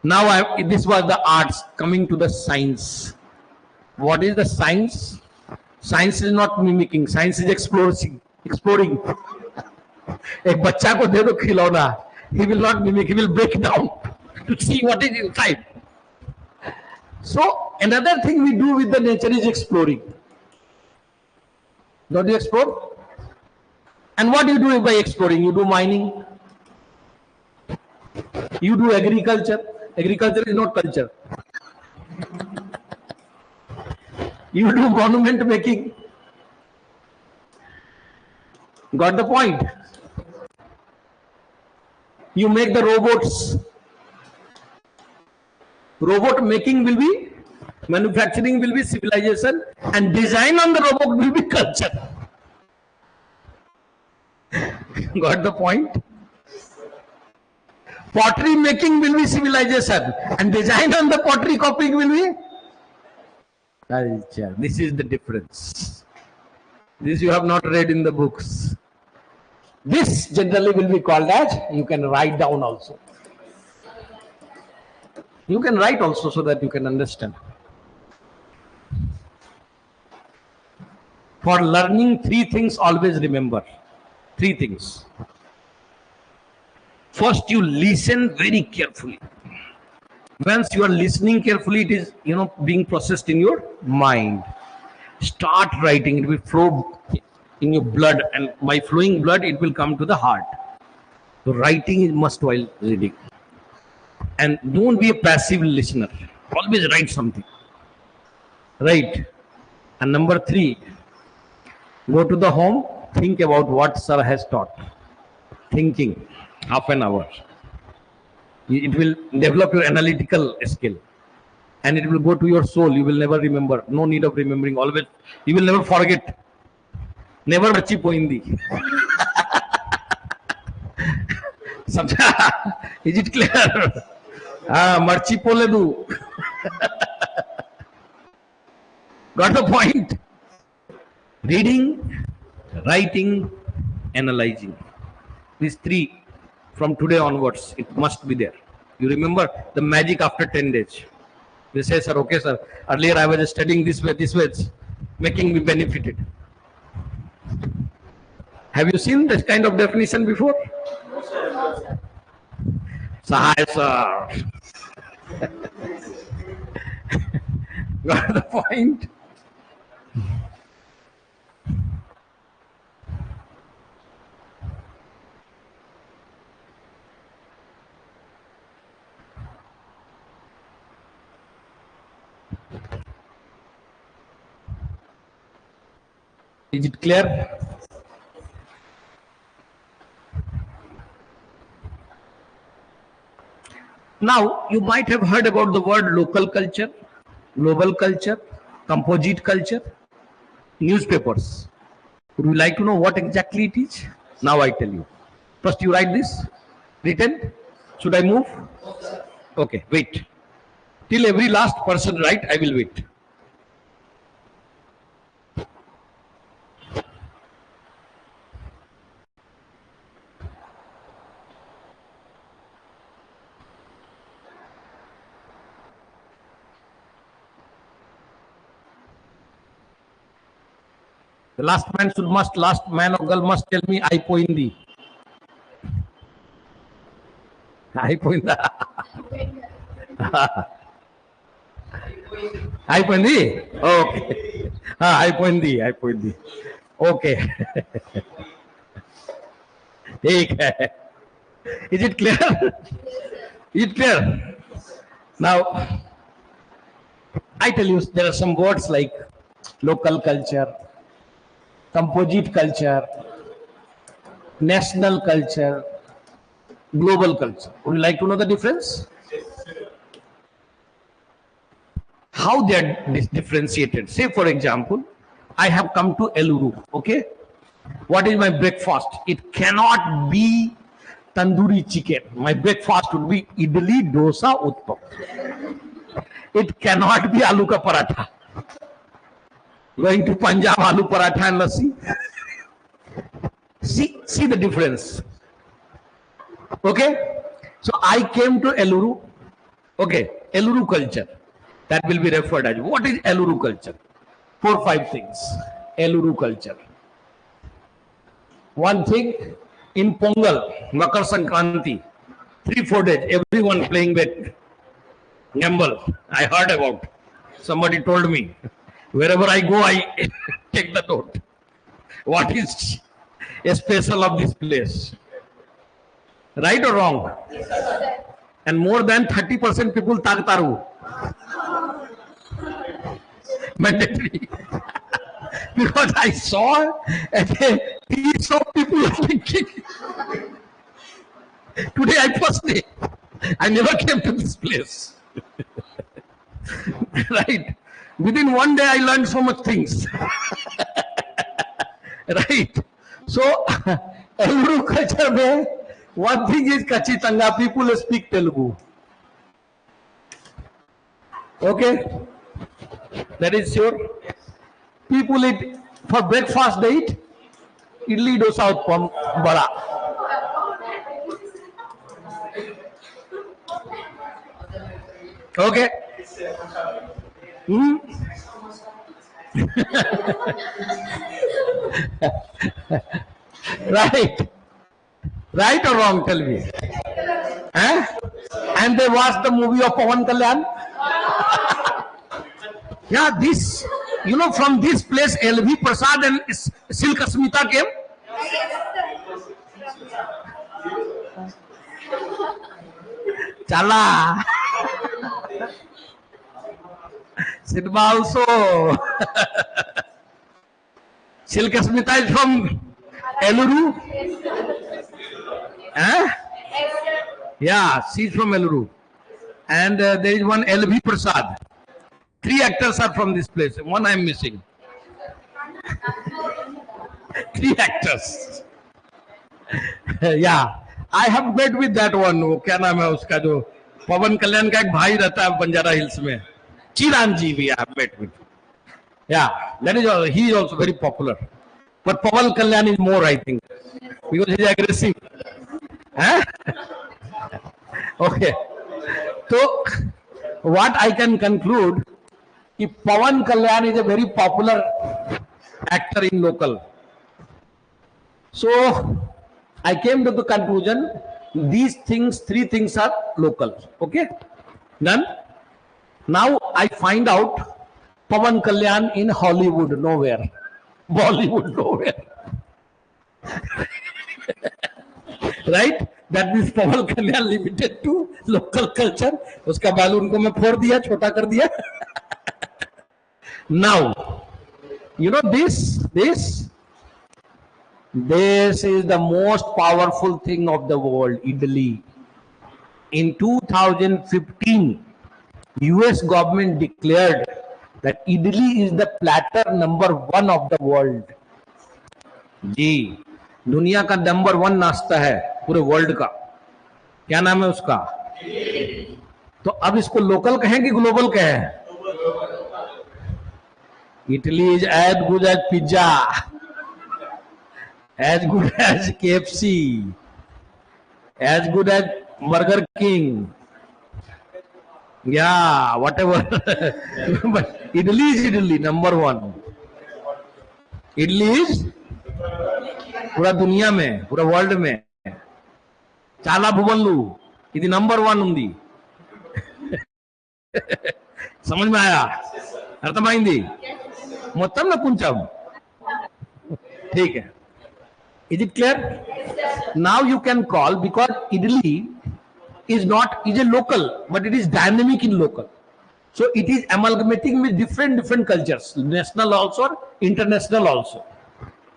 Now this was the arts, coming to the science. What is the science? Science is not mimicking, science is exploring. एक बच्चा को दे दो खिलौना, he will not mimic, he will break down to see what is inside. So another thing we do with the nature is exploring. Don't you explore? And what do you do by exploring? You do mining, you do agriculture. Agriculture is not culture. You do monument making. Got the point? You make the robots. Robot making will be, manufacturing will be civilization, and design on the robot will be culture. Got the point? Pottery making will be civilization, and design on the pottery copying will be culture. This is the difference. This you have not read in the books. This generally will be called as, you can write down also. You can write also so that you can understand. For learning, three things always remember. Three things. First, you listen very carefully. Once you are listening carefully, it is, being processed in your mind. Start writing, it will flow in your blood, and by flowing blood, it will come to the heart. So writing is must while reading. And don't be a passive listener. Always write something. Right? And number three, go to the home, think about what sir has taught. Thinking, half an hour. It will develop your analytical skill. And it will go to your soul. You will never remember. No need of remembering. Always, you will never forget. Never marchi poindi. Is it clear? Marchi poledu. Got the point? Reading, writing, analyzing. These three From today onwards, it must be there. You remember the magic after 10 days. They say, sir, okay, sir. Earlier I was studying this way, it's making me benefited. Have you seen this kind of definition before? Sahay, sir. Got the point? Is it clear? Now, you might have heard about the word local culture, global culture, composite culture, newspapers. Would you like to know what exactly it is? Now I tell you. First you write this, written. Should I move? Okay, wait. Till every last person write, I will wait. The last man or girl must tell me, I point thee. I point the. I point thee? Okay. I point thee. Okay. Is it clear? Is it clear? Now, I tell you, there are some words like local culture, composite culture, national culture, global culture. Would you like to know the difference? How they are differentiated? Say, for example, I have come to Eluru. Okay, what is my breakfast? It cannot be tandoori chicken. My breakfast would be idli, dosa, uttapam. It cannot be aloo ka paratha. Going to Punjab, aloo paratha and lassi. See the difference. Okay, so I came to Eluru. Okay, Eluru culture. That will be referred as. What is Eluru culture? 4 or 5 things. Eluru culture. One thing, in Pongal, Makar Sankranti, 3-4 days, everyone playing with gamble. I heard about. Somebody told me. Wherever I go, I take the note. What is a special of this place? Right or wrong? And more than 30% people tagtaru. Mandatory. Because I saw a piece of people drinking. Today I first day. I never came to this place. Right. Within one day I learned so much things. Right. So, Eluru culture mein, one thing is Kachi Tanga, people speak Telugu. Okay? That is sure. People eat, for breakfast they eat idli, dosa, uttapam, bada. Okay? Right. Right or wrong, tell me. Eh? And they watched the movie of Pawan Kalyan. Yeah, this, from this place, L.V. Prasad and Silk Asmita came. Chala. Cinema also. Silk Asmita is from Eluru. Eh? Yeah, she's from Eluru. And there is one L.V. Prasad. 3 actors are from this place. One I am missing. 3 actors. Yeah. I have met with that one. वो क्या नाम है उसका जो पवन कल्याण का एक भाई रहता है बंजारा हिल्स में. Chiranjeevi, I have met with. Yeah, that is he is also very popular. But Pawan Kalyan is more, I think, because he is aggressive. हैं? ओके, तो what I can conclude कि पवन कल्याण is a very popular actor in local. So I came to the conclusion these things, three things are local. Okay, done. Now I find out Pawan Kalyan in Hollywood, nowhere. Bollywood, nowhere. Right? That means Pawan Kalyan limited to local culture. उसका balloon को मैं फोड़ दिया, छोटा कर दिया. Now, you know this is the most powerful thing of the world, idli. In 2015, US government declared that idli is the platter number 1 of the world. जी, दुनिया का नंबर 1 नाश्ता है पूरे वर्ल्ड का. क्या नाम है उसका? तो अब इसको लोकल कहें कि ग्लोबल कहें? Italy is as good as pizza, as good as KFC, as good as Burger King. Yeah, whatever. But Italy is Italy, number 1. Italy is पूरा दुनिया में, पूरा वर्ल्ड में చాలా భువన్లు ఇది నంబర్ 1 ఉంది. समझ में आया? అర్థమైంది? మొత్తం నా కొంచెం ठीक है. Is it clear? Now you can call, because idli is a local, but it is dynamic in local. So it is amalgamating with different cultures, national also, international also.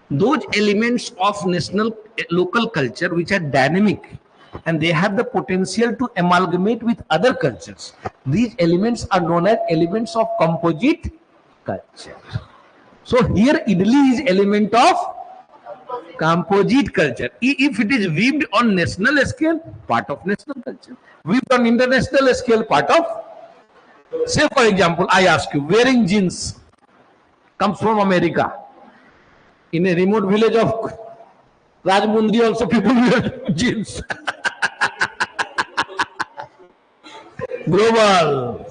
Those elements of national local culture which are dynamic and they have the potential to amalgamate with other cultures. These elements are known as elements of composite culture. So here idli is element of composite culture. If it is weaved on national scale, part of national culture. Weaved on international scale, part of. Say for example, I ask you, wearing jeans comes from America. In a remote village of Rajmundri also people wear jeans. Global.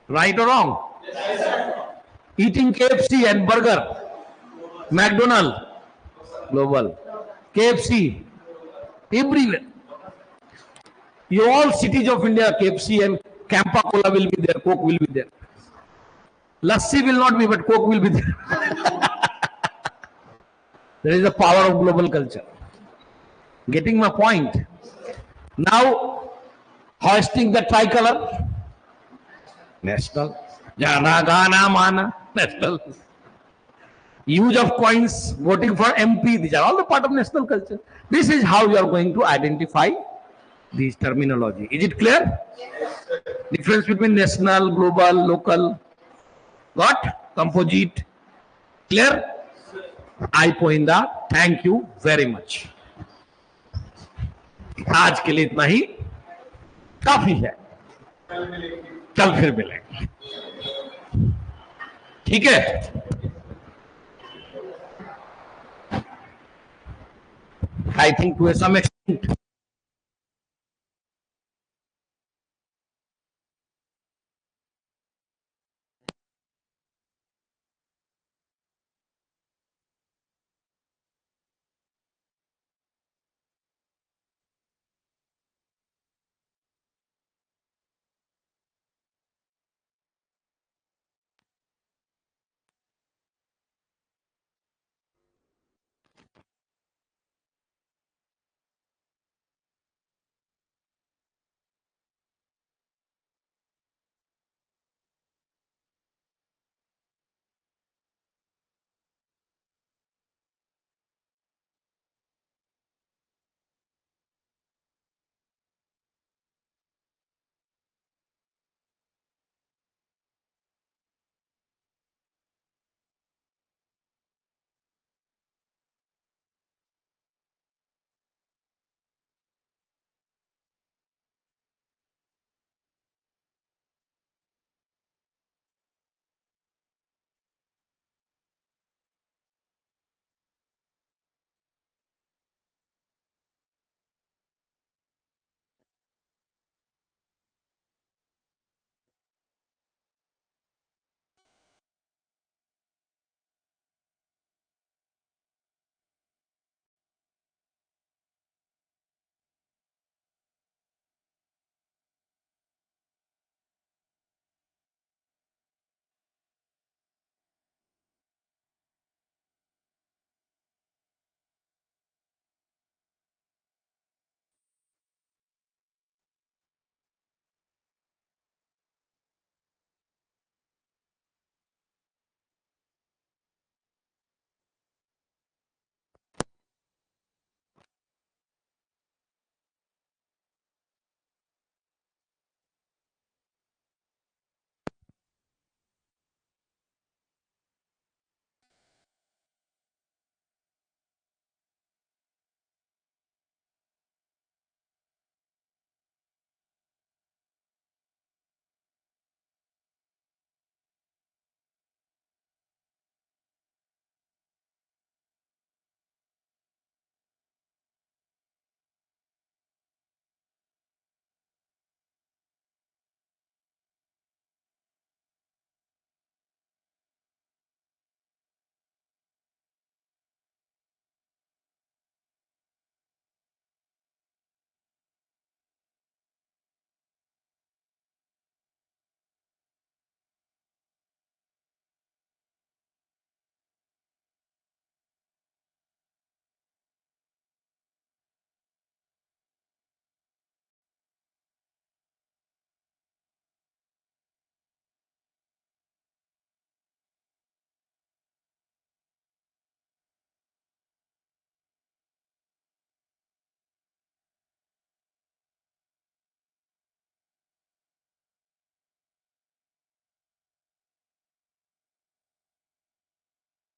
Right or wrong? Eating KFC and burger, McDonald's, global. KFC, everywhere. You all cities of India, KFC and Campa Cola will be there, Coke will be there. Lassi will not be, but Coke will be there. There is the power of global culture. Getting my point? Now, hoisting the tricolor, national. Jana Gana Mana, national. Use of coins, voting for MP, these are all the part of national culture. This is how you are going to identify these terminology. Is it clear? Yes. Difference between national, global, local. Got? Composite. Clear? I Poinda, thank you very much. आज के लिए इतना ही काफी है. कल फिर मिलेंगे. ठीक है? I think to some extent